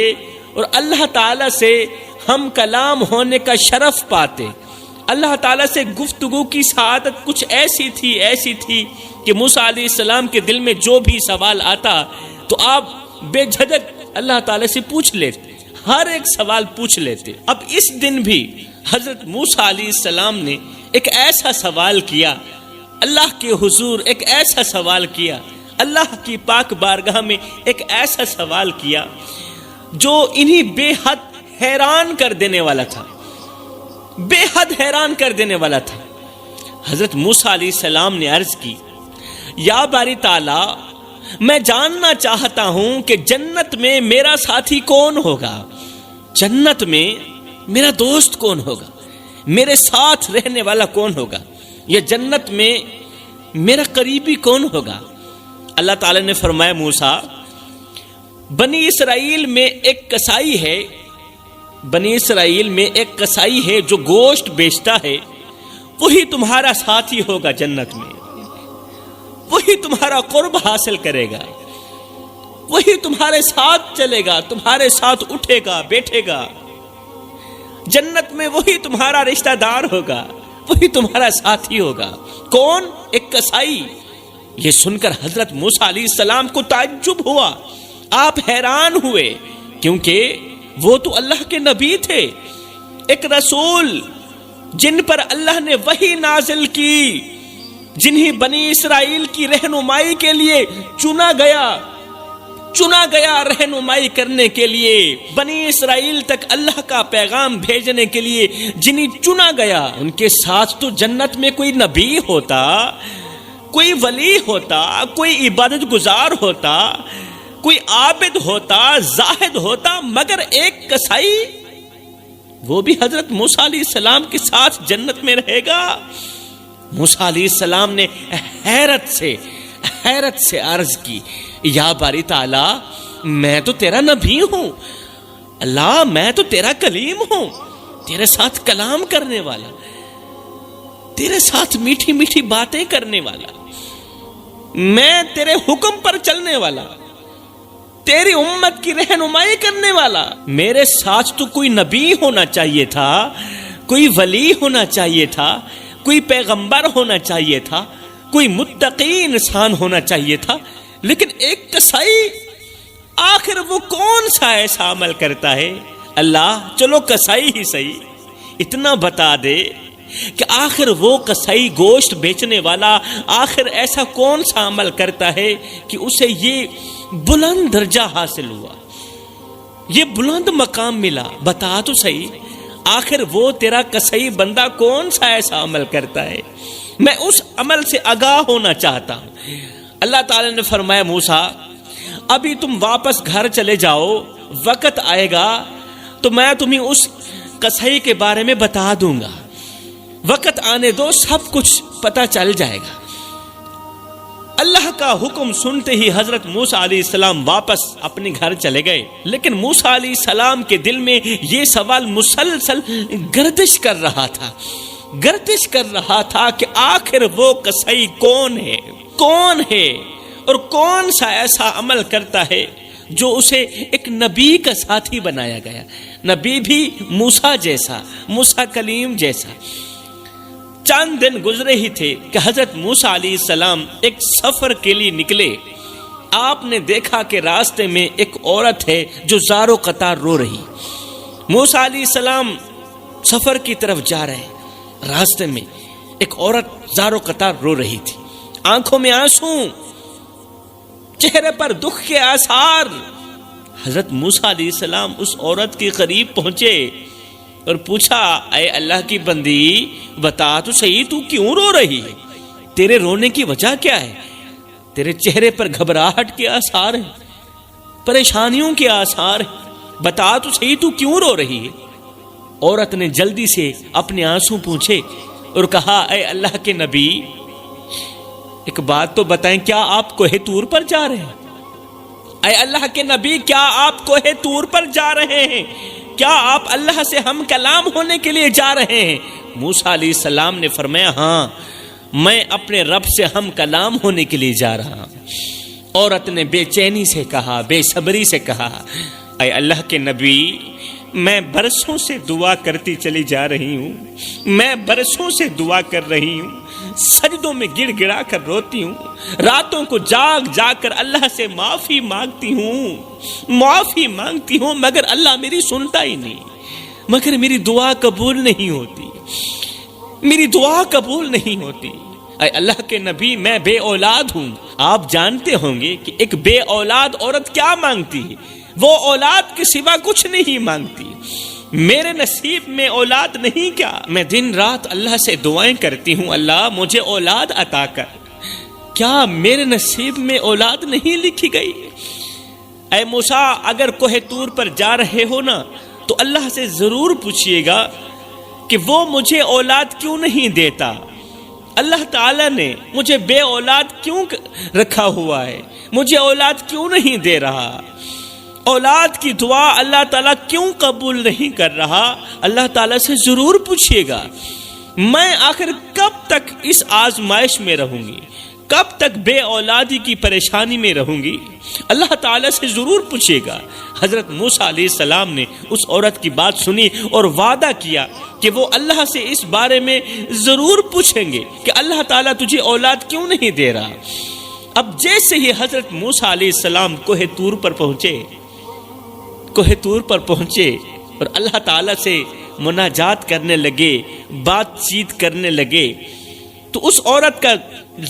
اور اللہ تعالیٰ سے ہم کلام ہونے کا شرف پاتے۔ اللہ تعالیٰ سے گفتگو کی سعادت کچھ ایسی تھی کہ موسیٰ علیہ السلام کے دل میں جو بھی سوال آتا تو آپ بے جھجک اللہ تعالیٰ سے پوچھ لیتے، ہر ایک سوال پوچھ لیتے۔ اب اس دن بھی حضرت موسیٰ علیہ السلام نے ایک ایسا سوال کیا، اللہ کے حضور ایک ایسا سوال کیا، اللہ کی پاک بارگاہ میں ایک ایسا سوال کیا جو انہیں بے حد حیران کر دینے والا تھا، بے حد حیران کر دینے والا تھا۔ حضرت موسیٰ علیہ السلام نے عرض کی، یا باری تعالی، میں جاننا چاہتا ہوں کہ جنت میں میرا ساتھی کون ہوگا، جنت میں میرا دوست کون ہوگا، میرے ساتھ رہنے والا کون ہوگا، یا جنت میں میرا قریبی کون ہوگا۔ اللہ تعالی نے فرمایا، موسیٰ، بنی اسرائیل میں ایک کسائی ہے، بنی اسرائیل میں ایک کسائی ہے جو گوشت بیچتا ہے، وہی تمہارا ساتھی ہوگا جنت میں، وہی تمہارا قرب حاصل کرے گا، وہی تمہارے ساتھ چلے گا، تمہارے ساتھ اٹھے گا بیٹھے گا، جنت میں وہی تمہارا رشتہ دار ہوگا، وہی تمہارا ساتھی ہوگا۔ کون؟ ایک کسائی۔ یہ سن کر حضرت موسیٰ علیہ السلام کو تعجب ہوا، آپ حیران ہوئے، کیونکہ وہ تو اللہ کے نبی تھے، ایک رسول جن پر اللہ نے وحی نازل کی، جنہیں بنی اسرائیل کی رہنمائی کے لیے چنا گیا رہنمائی کرنے کے لیے، بنی اسرائیل تک اللہ کا پیغام بھیجنے کے لیے جنہیں چنا گیا، ان کے ساتھ تو جنت میں کوئی نبی ہوتا، کوئی ولی ہوتا، کوئی عبادت گزار ہوتا، کوئی عابد ہوتا، زاہد ہوتا، مگر ایک کسائی، وہ بھی حضرت موسیٰ علیہ السلام کے ساتھ جنت میں رہے گا۔ موسیٰ علیہ السلام نے حیرت سے عرض کی، یا باری تعالی، میں تو تیرا نبی ہوں، اللہ میں تو تیرا کلیم ہوں، تیرے ساتھ کلام کرنے والا، تیرے ساتھ میٹھی میٹھی باتیں کرنے والا، میں تیرے حکم پر چلنے والا، تیری امت کی رہنمائی کرنے والا، میرے ساتھ تو کوئی نبی ہونا چاہیے تھا، کوئی ولی ہونا چاہیے تھا، کوئی پیغمبر ہونا چاہیے تھا، کوئی متقی انسان ہونا چاہیے تھا، لیکن ایک کسائی، آخر وہ کون سا ایسا عمل کرتا ہے؟ اللہ چلو کسائی ہی صحیح، اتنا بتا دے کہ آخر وہ کسائی گوشت بیچنے والا آخر ایسا کون سا عمل کرتا ہے کہ اسے یہ بلند درجہ حاصل ہوا، یہ بلند مقام ملا، بتا تو صحیح، آخر وہ تیرا کسائی بندہ کون سا ایسا عمل کرتا ہے، میں اس عمل سے آگاہ ہونا چاہتا ہوں۔ اللہ تعالی نے فرمایا، موسیٰ ابھی تم واپس گھر چلے جاؤ، وقت آئے گا تو میں تمہیں اس کسائی کے بارے میں بتا دوں گا، وقت آنے دو، سب کچھ پتہ چل جائے گا۔ اللہ کا حکم سنتے ہی حضرت موسیٰ علیہ السلام واپس اپنے گھر چلے گئے، لیکن موسیٰ علیہ السلام کے دل میں یہ سوال مسلسل گردش کر رہا تھا کہ آخر وہ کسائی کون ہے اور کون سا ایسا عمل کرتا ہے جو اسے ایک نبی کا ساتھی بنایا گیا، نبی بھی موسیٰ جیسا، موسیٰ کلیم جیسا۔ چند دن گزرے ہی تھے کہ حضرت موسیٰ علیہ السلام ایک سفر کے لیے نکلے۔ آپ نے دیکھا کہ راستے میں ایک عورت ہے جو زار و قطار رو رہی۔ موسیٰ علیہ السلام سفر کی طرف جا رہے، راستے میں ایک عورت زار و قطار رو رہی تھی، آنکھوں میں آنسو، چہرے پر دکھ کے آثار۔ حضرت موسیٰ علیہ السلام اس عورت کے قریب پہنچے اور پوچھا، اے اللہ کی بندی، بتا تو صحیح تو کیوں رو رہی ہے، تیرے رونے کی وجہ کیا ہے؟ تیرے چہرے پر گھبراہٹ کے آثار ہیں، پریشانیوں کے آثار ہیں، بتا تو صحیح تو کیوں رو رہی ہے؟ عورت نے جلدی سے اپنے آنسو پوچھے اور کہا، اے اللہ کے نبی، ایک بات تو بتائیں، کیا آپ کوہ طور پر جا رہے ہیں؟ اے اللہ کے نبی، کیا آپ کوہ طور پر جا رہے ہیں؟ کیا آپ اللہ سے ہم کلام ہونے کے لیے جا رہے ہیں؟ موسیٰ علیہ السلام نے فرمایا، ہاں میں اپنے رب سے ہم کلام ہونے کے لیے جا رہا ہوں۔ عورت نے بے چینی سے کہا، بے صبری سے کہا، اے اللہ کے نبی، میں برسوں سے دعا کرتی چلی جا رہی ہوں، میں برسوں سے دعا کر رہی ہوں، سجدوں میں گڑ گڑا کر روتی ہوں، راتوں کو جاگ کر اللہ سے معافی مانگتی ہوں، مگر اللہ میری سنتا ہی نہیں، مگر میری دعا قبول نہیں ہوتی، اے اللہ کے نبی، میں بے اولاد ہوں۔ آپ جانتے ہوں گے کہ ایک بے اولاد عورت کیا مانگتی ہے، وہ اولاد کے سوا کچھ نہیں مانگتی۔ میرے نصیب میں اولاد نہیں کیا؟ میں دن رات اللہ سے دعائیں کرتی ہوں، اللہ مجھے اولاد عطا کر، کیا میرے نصیب میں اولاد نہیں لکھی گئی؟ اے موسیٰ، اگر کوہ طور پر جا رہے ہو نا تو اللہ سے ضرور پوچھئے گا کہ وہ مجھے اولاد کیوں نہیں دیتا، اللہ تعالیٰ نے مجھے بے اولاد کیوں رکھا ہوا ہے، مجھے اولاد کیوں نہیں دے رہا، اولاد کی دعا اللہ تعالیٰ کیوں قبول نہیں کر رہا؟ اللہ تعالیٰ سے ضرور پوچھئے گا۔ میں آخر کب تک اس آزمائش میں رہوں گی، کب تک بے اولادی کی پریشانی میں رہوں گی؟ اللہ تعالیٰ سے ضرور پوچھے گا۔ حضرت موسیٰ علیہ السلام نے اس عورت کی بات سنی اور وعدہ کیا کہ وہ اللہ سے اس بارے میں ضرور پوچھیں گے کہ اللہ تعالیٰ تجھے اولاد کیوں نہیں دے رہا۔ اب جیسے ہی حضرت موسیٰ علیہ السلام کوہ طور پر پہنچے اور اللہ تعالیٰ سے مناجات کرنے لگے، بات چیت کرنے لگے، تو اس عورت کا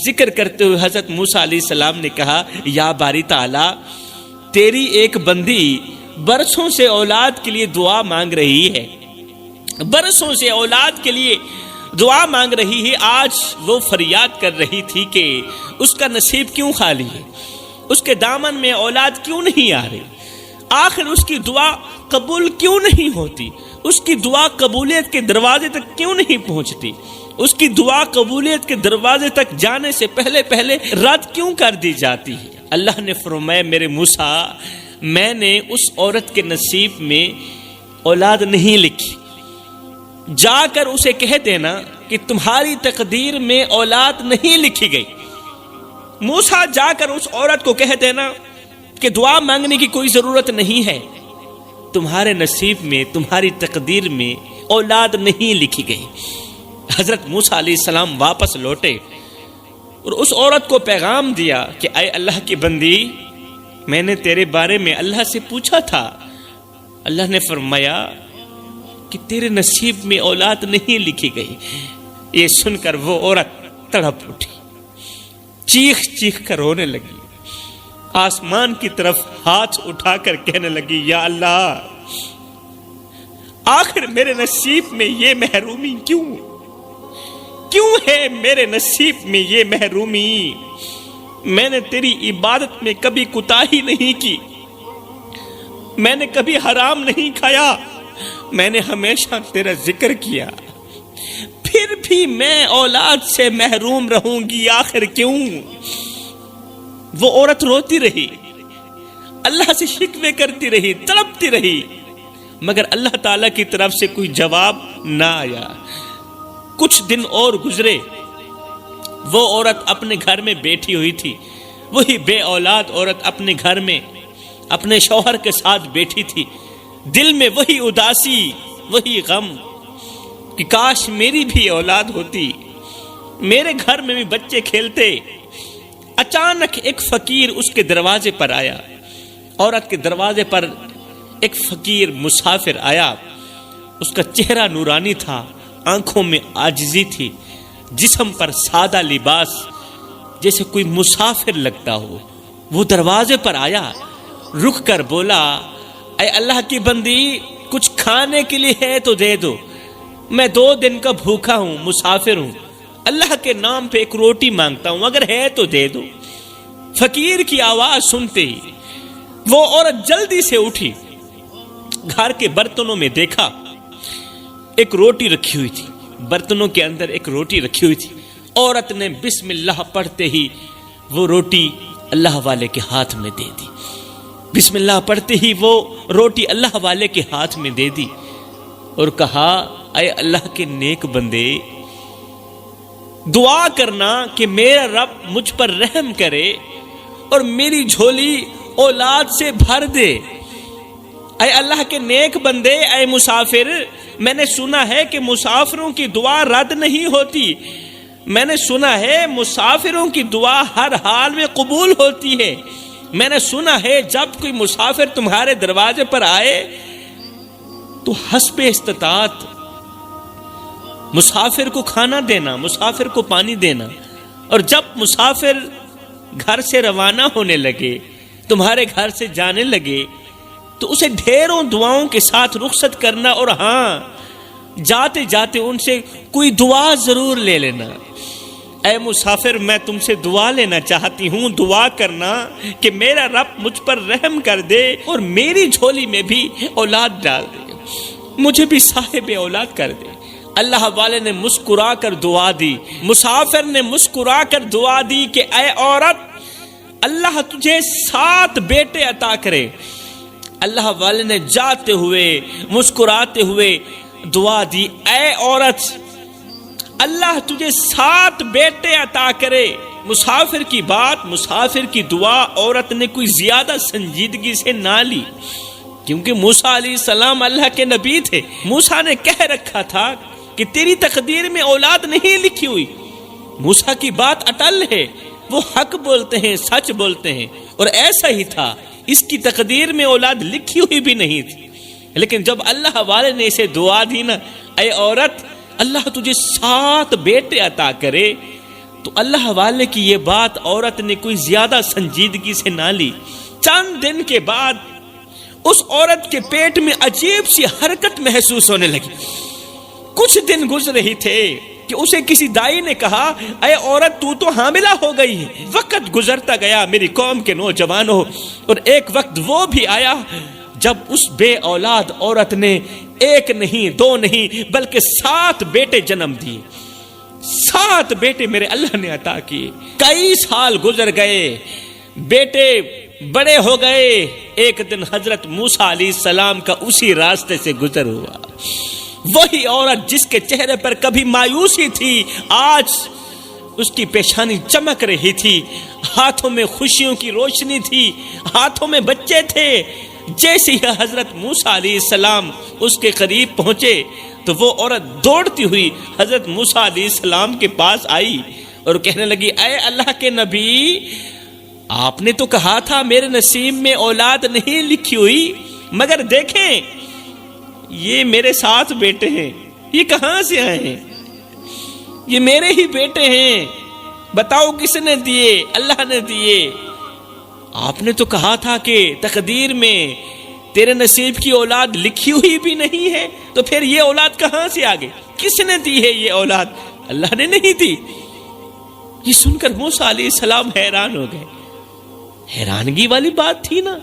ذکر کرتے ہوئے حضرت موسیٰ علیہ السلام نے کہا، یا باری تعالیٰ، تیری ایک بندی برسوں سے اولاد کے لیے دعا مانگ رہی ہے، برسوں سے اولاد کے لیے دعا مانگ رہی ہے، آج وہ فریاد کر رہی تھی کہ اس کا نصیب کیوں خالی ہے، اس کے دامن میں اولاد کیوں نہیں آ رہی، آخر اس کی دعا قبول کیوں نہیں ہوتی، اس کی دعا قبولیت کے دروازے تک کیوں نہیں پہنچتی، اس کی دعا قبولیت کے دروازے تک جانے سے پہلے رد کیوں کر دی جاتی ہے؟ اللہ نے فرمایا، میرے موسیٰ، میں نے اس عورت کے نصیب میں اولاد نہیں لکھی، جا کر اسے کہہ دینا کہ تمہاری تقدیر میں اولاد نہیں لکھی گئی۔ موسیٰ جا کر اس عورت کو کہہ دینا کہ دعا مانگنے کی کوئی ضرورت نہیں ہے، تمہارے نصیب میں، تمہاری تقدیر میں اولاد نہیں لکھی گئی۔ حضرت موسیٰ علیہ السلام واپس لوٹے اور اس عورت کو پیغام دیا کہ اے اللہ کی بندی، میں نے تیرے بارے میں اللہ سے پوچھا تھا، اللہ نے فرمایا کہ تیرے نصیب میں اولاد نہیں لکھی گئی۔ یہ سن کر وہ عورت تڑپ اٹھی، چیخ کر رونے لگی، آسمان کی طرف ہاتھ اٹھا کر کہنے لگی، یا اللہ، آخر میرے نصیب میں یہ محرومی کیوں ہے میرے نصیب میں یہ محرومی؟ میں نے تیری عبادت میں کبھی کوتاہی نہیں کی، میں نے کبھی حرام نہیں کھایا، میں نے ہمیشہ تیرا ذکر کیا، پھر بھی میں اولاد سے محروم رہوں گی، آخر کیوں؟ وہ عورت روتی رہی، اللہ سے شکوے کرتی رہی، تڑپتی رہی، مگر اللہ تعالیٰ کی طرف سے کوئی جواب نہ آیا۔ کچھ دن اور گزرے، وہ عورت اپنے گھر میں بیٹھی ہوئی تھی، وہی بے اولاد عورت اپنے گھر میں اپنے شوہر کے ساتھ بیٹھی تھی، دل میں وہی اداسی، وہی غم کہ کاش میری بھی اولاد ہوتی، میرے گھر میں بھی بچے کھیلتے۔ اچانک ایک فقیر اس کے دروازے پر آیا، عورت کے دروازے پر ایک فقیر مسافر آیا، اس کا چہرہ نورانی تھا، آنکھوں میں عاجزی تھی، جسم پر سادہ لباس، جیسے کوئی مسافر لگتا ہو۔ وہ دروازے پر آیا، رک کر بولا، اے اللہ کی بندی، کچھ کھانے کے لیے ہے تو دے دو، میں 2 دن کا بھوکا ہوں، مسافر ہوں، اللہ کے نام پہ ایک روٹی مانگتا ہوں، اگر ہے تو دے دو۔ فقیر کی آواز سنتے ہی وہ عورت جلدی سے اٹھی، گھر کے برتنوں میں دیکھا ایک روٹی رکھی ہوئی تھی، برتنوں کے اندر ایک روٹی رکھی ہوئی تھی، عورت نے بسم اللہ پڑھتے ہی وہ روٹی اللہ والے کے ہاتھ میں دے دی، بسم اللہ پڑھتے ہی وہ روٹی اللہ والے کے ہاتھ میں دے دی اور کہا، اے اللہ کے نیک بندے، دعا کرنا کہ میرا رب مجھ پر رحم کرے اور میری جھولی اولاد سے بھر دے۔ اے اللہ کے نیک بندے، اے مسافر، میں نے سنا ہے کہ مسافروں کی دعا رد نہیں ہوتی، میں نے سنا ہے مسافروں کی دعا ہر حال میں قبول ہوتی ہے، میں نے سنا ہے جب کوئی مسافر تمہارے دروازے پر آئے تو حسب استطاعت مسافر کو کھانا دینا، مسافر کو پانی دینا، اور جب مسافر گھر سے روانہ ہونے لگے، تمہارے گھر سے جانے لگے، تو اسے ڈھیروں دعاؤں کے ساتھ رخصت کرنا، اور ہاں جاتے جاتے ان سے کوئی دعا ضرور لے لینا۔ اے مسافر، میں تم سے دعا لینا چاہتی ہوں، دعا کرنا کہ میرا رب مجھ پر رحم کر دے اور میری جھولی میں بھی اولاد ڈال دے، مجھے بھی صاحب اولاد کر دے۔ اللہ والے نے مسکرا کر دعا دی، مسافر نے مسکرا کر دعا دی کہ اے عورت، اللہ تجھے 7 بیٹے عطا کرے۔ اللہ والے نے جاتے ہوئے مسکراتے ہوئے دعا دی، اے عورت، اللہ تجھے 7 بیٹے عطا کرے۔ مسافر کی بات، مسافر کی دعا عورت نے کوئی زیادہ سنجیدگی سے نہ لی، کیونکہ موسیٰ علیہ السلام اللہ کے نبی تھے۔ موسیٰ نے کہہ رکھا تھا کہ تیری تقدیر میں اولاد نہیں لکھی ہوئی۔ موسیٰ کی بات اٹل ہے، وہ حق بولتے ہیں، سچ بولتے ہیں، اور ایسا ہی تھا، اس کی تقدیر میں اولاد لکھی ہوئی بھی نہیں تھی۔ لیکن جب اللہ والے نے اسے دعا دی نا، اے عورت، اللہ تجھے 7 بیٹے عطا کرے، تو اللہ والے کی یہ بات عورت نے کوئی زیادہ سنجیدگی سے نہ لی۔ چند دن کے بعد اس عورت کے پیٹ میں عجیب سی حرکت محسوس ہونے لگی۔ کچھ دن گزر رہے تھے کہ اسے کسی دائی نے کہا، اے عورت، تو حاملہ ہو گئی ہے۔ وقت گزرتا گیا میری قوم کے نوجوانوں، اور ایک وقت وہ بھی آیا جب اس بے اولاد عورت نے 1 نہیں 2 نہیں بلکہ 7 بیٹے جنم دیے۔ 7 بیٹے میرے اللہ نے عطا کیے۔ کئی سال گزر گئے، بیٹے بڑے ہو گئے۔ ایک دن حضرت موسیٰ علیہ السلام کا اسی راستے سے گزر ہوا۔ وہی عورت جس کے چہرے پر کبھی مایوسی تھی، آج اس کی پیشانی چمک رہی تھی، ہاتھوں میں خوشیوں کی روشنی تھی، ہاتھوں میں بچے تھے۔ جیسے ہی حضرت موسیٰ علیہ السلام اس کے قریب پہنچے تو وہ عورت دوڑتی ہوئی حضرت موسیٰ علیہ السلام کے پاس آئی اور کہنے لگی، اے اللہ کے نبی، آپ نے تو کہا تھا میرے نصیب میں اولاد نہیں لکھی ہوئی، مگر دیکھیں یہ میرے 7 بیٹے ہیں، یہ کہاں سے آئے ہیں؟ یہ میرے ہی بیٹے ہیں، بتاؤ کس نے دیے؟ اللہ نے دیے۔ آپ نے تو کہا تھا کہ تقدیر میں تیرے نصیب کی اولاد لکھی ہوئی بھی نہیں ہے، تو پھر یہ اولاد کہاں سے آ گئی؟ کس نے دی ہے یہ اولاد؟ اللہ نے نہیں دی۔ یہ سن کر موسیٰ علیہ السلام حیران ہو گئے۔ حیرانگی والی بات تھی نا۔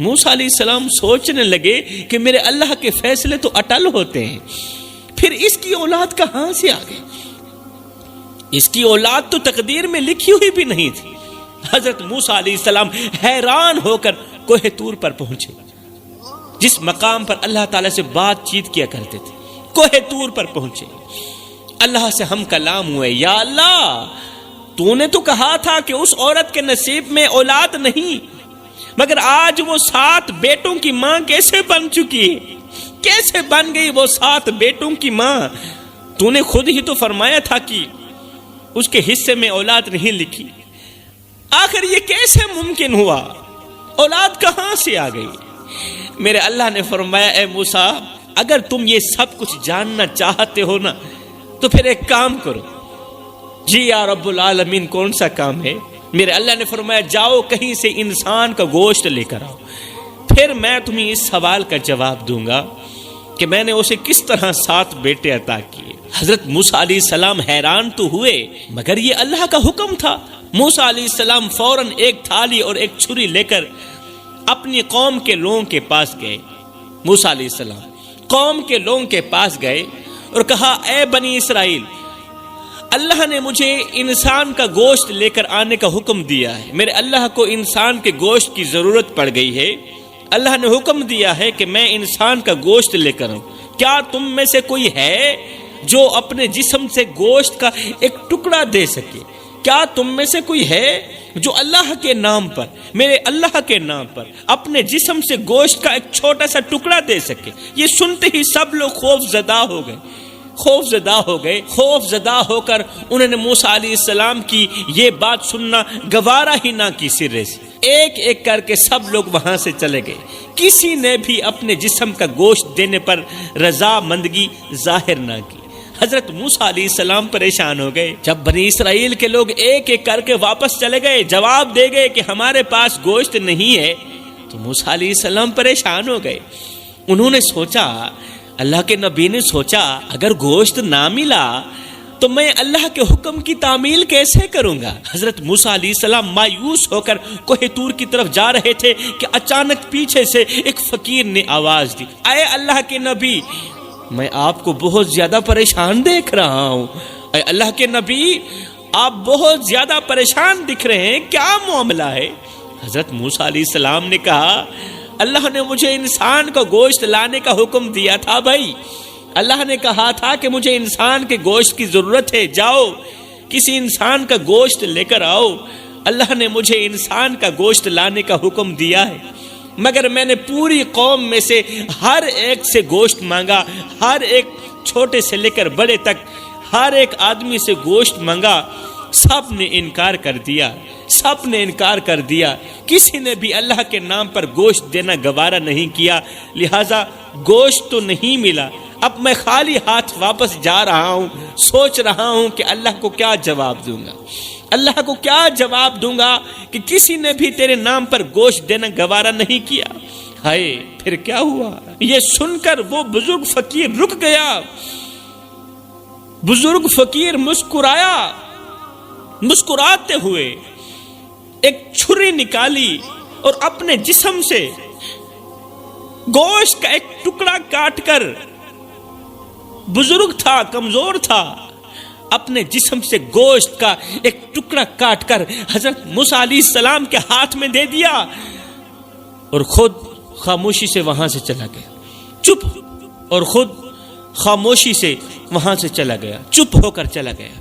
موسیٰ علیہ السلام سوچنے لگے کہ میرے اللہ کے فیصلے تو اٹل ہوتے ہیں، پھر اس کی اولاد کہاں سے آ گئی؟ اس کی اولاد تو تقدیر میں لکھی ہوئی بھی نہیں تھی۔ حضرت موسیٰ علیہ السلام حیران ہو کر کوہ طور پر پہنچے، جس مقام پر اللہ تعالیٰ سے بات چیت کیا کرتے تھے۔ کوہ طور پر پہنچے، اللہ سے ہم کلام ہوئے، یا اللہ، تو نے تو کہا تھا کہ اس عورت کے نصیب میں اولاد نہیں، مگر آج وہ 7 بیٹوں کی ماں کیسے بن چکی ہے؟ کیسے بن گئی وہ 7 بیٹوں کی ماں؟ تو نے خود ہی تو فرمایا تھا کہ اس کے حصے میں اولاد نہیں لکھی۔ آخر یہ کیسے ممکن ہوا؟ اولاد کہاں سے آ گئی؟ میرے اللہ نے فرمایا، اے موسیٰ، اگر تم یہ سب کچھ جاننا چاہتے ہو نا، تو پھر ایک کام کرو۔ جی یا رب العالمین، کون سا کام ہے؟ میرے اللہ نے فرمایا، جاؤ کہیں سے انسان کا گوشت لے کر آؤ، پھر میں تمہیں اس سوال کا جواب دوں گا کہ میں نے اسے کس طرح 7 بیٹے عطا کیے۔ حضرت موسیٰ علیہ السلام حیران تو ہوئے، مگر یہ اللہ کا حکم تھا۔ موسیٰ علیہ السلام فوراً ایک تھالی اور ایک چھری لے کر اپنی قوم کے لوگوں کے پاس گئے۔ موسیٰ علیہ السلام قوم کے لوگوں کے پاس گئے اور کہا، اے بنی اسرائیل، اللہ نے مجھے انسان کا گوشت لے کر آنے کا حکم دیا ہے۔ میرے اللہ کو انسان کے گوشت کی ضرورت پڑ گئی ہے۔ اللہ نے حکم دیا ہے کہ میں انسان کا گوشت لے کر آؤں۔ کیا تم میں سے کوئی ہے جو اپنے جسم سے گوشت کا ایک ٹکڑا دے سکے؟ کیا تم میں سے کوئی ہے جو اللہ کے نام پر، میرے اللہ کے نام پر اپنے جسم سے گوشت کا ایک چھوٹا سا ٹکڑا دے سکے؟ یہ سنتے ہی سب لوگ خوف زدہ ہو گئے، خوف زدہ ہو کر انہوں نے موسیٰ علیہ السلام کی یہ بات سننا گوارا ہی نہ کی سرے سے۔ ایک ایک کر کے سب لوگ وہاں سے چلے گئے، کسی نے بھی اپنے جسم کا گوشت دینے پر رضامندگی ظاہر نہ کی۔ حضرت موسیٰ علیہ السلام پریشان ہو گئے۔ جب بنی اسرائیل کے لوگ ایک ایک کر کے واپس چلے گئے، جواب دے گئے کہ ہمارے پاس گوشت نہیں ہے، تو موسیٰ علیہ السلام پریشان ہو گئے. انہوں نے سوچا، اللہ کے نبی نے سوچا اگر گوشت نہ ملا تو میں اللہ کے حکم کی تعمیل کیسے کروں گا. حضرت موسیٰ علیہ السلام مایوس ہو کر کوہ طور کی طرف جا رہے تھے کہ اچانک پیچھے سے ایک فقیر نے آواز دی، اے اللہ کے نبی، میں آپ کو بہت زیادہ پریشان دیکھ رہا ہوں. اے اللہ کے نبی، آپ بہت زیادہ پریشان دکھ رہے ہیں، کیا معاملہ ہے؟ حضرت موسیٰ علیہ السلام نے کہا، اللہ نے مجھے انسان کا گوشت لانے کا حکم دیا تھا بھائی. اللہ نے کہا تھا کہ مجھے انسان کے گوشت کی ضرورت ہے، جاؤ کسی انسان کا گوشت لے کر آؤ. اللہ نے مجھے انسان کا گوشت لانے کا حکم دیا ہے، مگر میں نے پوری قوم میں سے ہر ایک سے گوشت مانگا، ہر ایک چھوٹے سے لے کر بڑے تک ہر ایک آدمی سے گوشت مانگا، سب نے انکار کر دیا، سب نے انکار کر دیا. کسی نے بھی اللہ کے نام پر گوشت دینا گوارا نہیں کیا، لہذا گوشت تو نہیں ملا. اب میں خالی ہاتھ واپس جا رہا ہوں، سوچ رہا ہوں کہ اللہ کو کیا جواب دوں گا، اللہ کو کیا جواب دوں گا کہ کسی نے بھی تیرے نام پر گوشت دینا گوارا نہیں کیا. ہائے، پھر کیا ہوا؟ یہ سن کر وہ بزرگ فقیر رک گیا. بزرگ فقیر مسکرایا، مسکراتے ہوئے ایک چھری نکالی اور اپنے جسم سے گوشت کا ایک ٹکڑا کاٹ کر، بزرگ تھا، کمزور تھا، اپنے جسم سے گوشت کا ایک ٹکڑا کاٹ کر حضرت موسیٰ علیہ السلام کے ہاتھ میں دے دیا اور خود خاموشی سے وہاں سے چلا گیا. چپ، اور خود خاموشی سے وہاں سے چلا گیا، چپ ہو کر چلا گیا.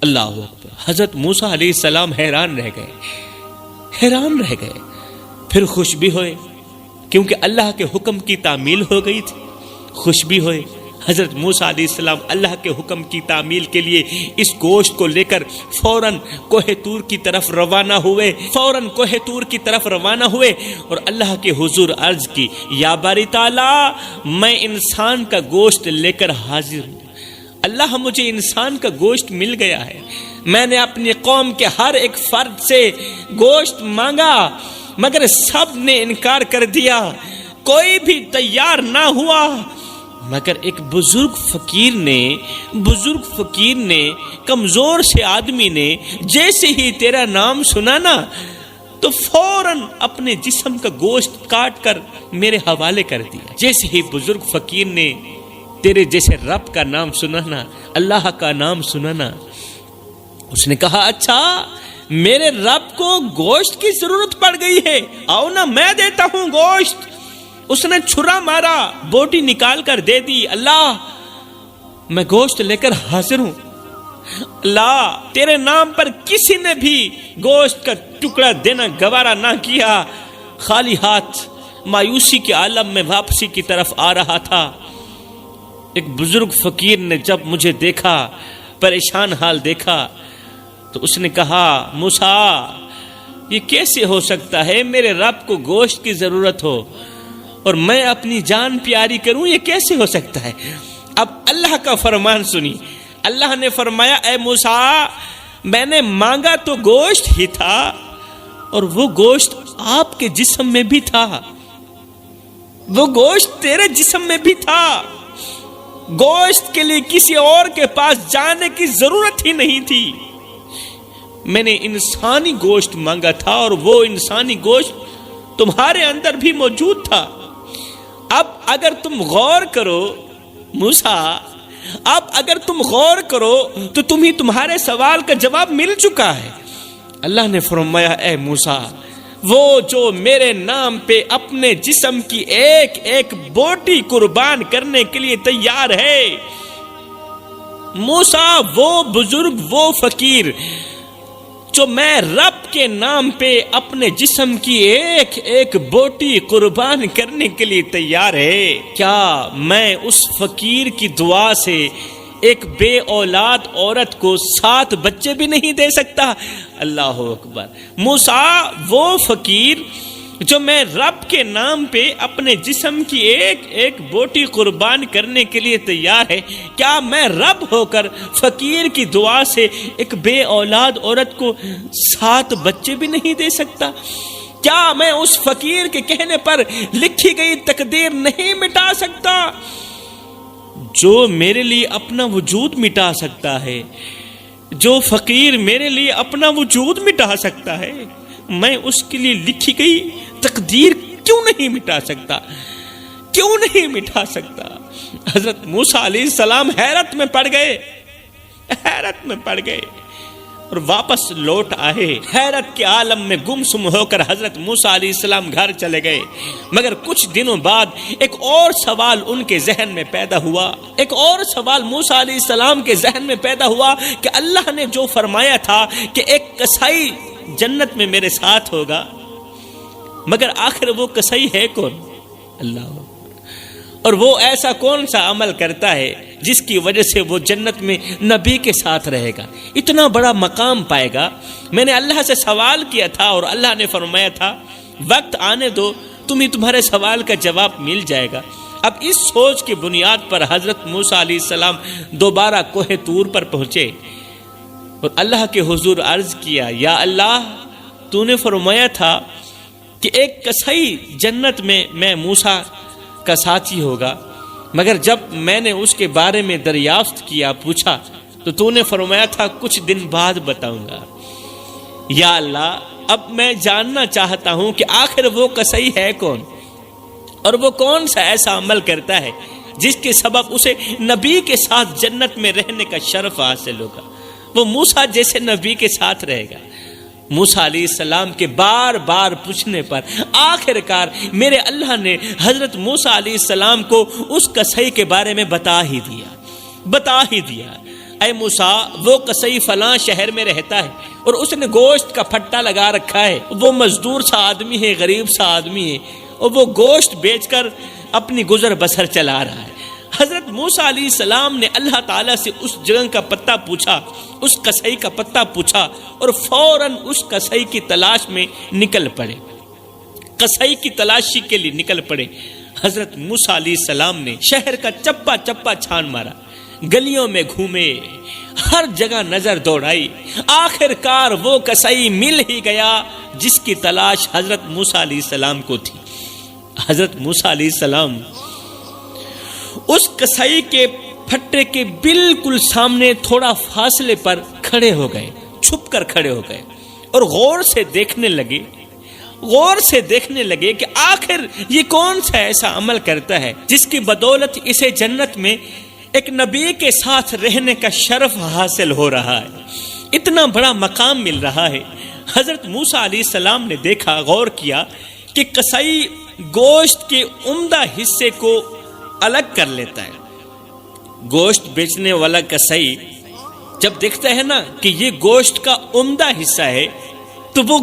اللہ اکبر. حضرت موسیٰ علیہ السلام حیران رہ گئے، حیران رہ گئے. پھر خوش بھی ہوئے کیونکہ اللہ کے حکم کی تعمیل ہو گئی تھی، خوش بھی ہوئے. حضرت موسیٰ علیہ السلام اللہ کے حکم کی تعمیل کے لیے اس گوشت کو لے کر فوراً کوہ طور کی طرف روانہ ہوئے، فوراً کوہ طور کی طرف روانہ ہوئے اور اللہ کے حضور عرض کی، یا باری تعالیٰ، میں انسان کا گوشت لے کر حاضر ہوں. اللہ، مجھے انسان کا گوشت مل گیا ہے. میں نے اپنی قوم کے ہر ایک فرد سے گوشت مانگا مگر سب نے انکار کر دیا، کوئی بھی تیار نہ ہوا. مگر ایک بزرگ فقیر نے کمزور سے آدمی نے جیسے ہی تیرا نام سنا نا تو فوراً اپنے جسم کا گوشت کاٹ کر میرے حوالے کر دیا. جیسے ہی بزرگ فقیر نے تیرے جیسے رب کا نام سنانا، اللہ کا نام سنانا، اس نے کہا، اچھا میرے رب کو گوشت کی ضرورت پڑ گئی ہے، آؤ نا میں دیتا ہوں گوشت. اس نے چھرا مارا، بوٹی نکال کر دے دی. اللہ، میں گوشت لے کر حاضر ہوں. اللہ، تیرے نام پر کسی نے بھی گوشت کا ٹکڑا دینا گوارا نہ کیا. خالی ہاتھ مایوسی کے عالم میں واپسی کی طرف آ رہا تھا. ایک بزرگ فقیر نے جب مجھے دیکھا، پریشان حال دیکھا، تو اس نے کہا، موسیٰ، یہ کیسے ہو سکتا ہے میرے رب کو گوشت کی ضرورت ہو اور میں اپنی جان پیاری کروں؟ یہ کیسے ہو سکتا ہے؟ اب اللہ کا فرمان سنی. اللہ نے فرمایا، اے موسیٰ، میں نے مانگا تو گوشت ہی تھا اور وہ گوشت آپ کے جسم میں بھی تھا، وہ گوشت تیرے جسم میں بھی تھا. گوشت کے لیے کسی اور کے پاس جانے کی ضرورت ہی نہیں تھی. میں نے انسانی گوشت مانگا تھا اور وہ انسانی گوشت تمہارے اندر بھی موجود تھا. اب اگر تم غور کرو موسیٰ، اب اگر تم غور کرو تو تمہارے سوال کا جواب مل چکا ہے. اللہ نے فرمایا، اے موسیٰ، وہ جو میرے نام پہ اپنے جسم کی ایک ایک بوٹی قربان کرنے کے لیے تیار ہے، موسیٰ، وہ بزرگ، وہ فقیر جو میں رب کے نام پہ اپنے جسم کی ایک ایک بوٹی قربان کرنے کے لیے تیار ہے، کیا میں اس فقیر کی دعا سے ایک بے اولاد عورت کو 7 بچے بھی نہیں دے سکتا؟ اللہ اکبر. موسیٰ، وہ فقیر جو میں رب کے نام پہ اپنے جسم کی ایک ایک بوٹی قربان کرنے کے لیے تیار ہے، کیا میں رب ہو کر فقیر کی دعا سے ایک بے اولاد عورت کو 7 بچے بھی نہیں دے سکتا؟ کیا میں اس فقیر کے کہنے پر لکھی گئی تقدیر نہیں مٹا سکتا؟ جو میرے لیے اپنا وجود مٹا سکتا ہے، جو فقیر میرے لیے اپنا وجود مٹا سکتا ہے، میں اس کے لیے لکھی گئی تقدیر کیوں نہیں مٹا سکتا؟ کیوں نہیں مٹا سکتا؟ حضرت موسیٰ علیہ السلام حیرت میں پڑ گئے، حیرت میں پڑ گئے اور واپس لوٹ آئے۔ حیرت کے عالم میں گم سم ہو کر حضرت موسیٰ علیہ السلام گھر چلے گئے، مگر کچھ دنوں بعد ایک اور سوال ان کے ذہن میں پیدا ہوا۔ ایک اور سوال موسیٰ علیہ السلام کے ذہن میں پیدا ہوا کہ اللہ نے جو فرمایا تھا کہ ایک کسائی جنت میں میرے ساتھ ہوگا، مگر آخر وہ کسائی ہے کون؟ اللہ۔ اور وہ ایسا کون سا عمل کرتا ہے جس کی وجہ سے وہ جنت میں نبی کے ساتھ رہے گا، اتنا بڑا مقام پائے گا؟ میں نے اللہ سے سوال کیا تھا اور اللہ نے فرمایا تھا وقت آنے دو، تمہارے سوال کا جواب مل جائے گا۔ اب اس سوچ کی بنیاد پر حضرت موسیٰ علیہ السلام دوبارہ کوہ طور پر پہنچے اور اللہ کے حضور عرض کیا، یا اللہ، تو نے فرمایا تھا کہ ایک کسائی جنت میں موسیٰ کا ساتھی ہوگا، مگر جب میں نے اس کے بارے میں دریافت کیا، پوچھا، تو نے فرمایا تھا کچھ دن بعد بتاؤں گا۔ یا اللہ، اب میں جاننا چاہتا ہوں کہ آخر وہ کسائی ہے کون، اور وہ کون سا ایسا عمل کرتا ہے جس کے سبب اسے نبی کے ساتھ جنت میں رہنے کا شرف حاصل ہوگا، وہ موسیٰ جیسے نبی کے ساتھ رہے گا۔ موسیٰ علیہ السلام کے بار بار پوچھنے پر آخر کار میرے اللہ نے حضرت موسیٰ علیہ السلام کو اس کسائی کے بارے میں بتا ہی دیا۔ اے موسیٰ، وہ کسائی فلاں شہر میں رہتا ہے اور اس نے گوشت کا پھٹا لگا رکھا ہے، وہ مزدور سا آدمی ہے، غریب سا آدمی ہے، اور وہ گوشت بیچ کر اپنی گزر بسر چلا رہا ہے۔ حضرت موسیٰ علیہ السلام نے اللہ تعالیٰ سے اس جگہ کا پتہ پوچھا، اس کسائی کا پتہ پوچھا، اور فوراً اس کسائی کی تلاش میں نکل پڑے، کسائی کی تلاشی کے لیے نکل پڑے۔ حضرت موسیٰ علیہ السلام نے شہر کا چپا چپا چھان مارا، گلیوں میں گھومے، ہر جگہ نظر دوڑائی، آخر کار وہ کسائی مل ہی گیا جس کی تلاش حضرت موسیٰ علیہ السلام کو تھی۔ حضرت موسیٰ علیہ السلام اس کسائی کے پھٹے کے بالکل سامنے تھوڑا فاصلے پر کھڑے ہو گئے، چھپ کر کھڑے ہو گئے اور غور سے دیکھنے لگے کہ آخر یہ کون سا ایسا عمل کرتا ہے جس کی بدولت اسے جنت میں ایک نبی کے ساتھ رہنے کا شرف حاصل ہو رہا ہے، اتنا بڑا مقام مل رہا ہے۔ حضرت موسیٰ علیہ السلام نے دیکھا، غور کیا کہ کسائی گوشت کے عمدہ حصے کو الگ کر لیتا ہے۔ گوشت بیچنے والا کسائی جب دیکھتا ہے نا کہ یہ گوشت کا عمدہ حصہ ہے تو وہ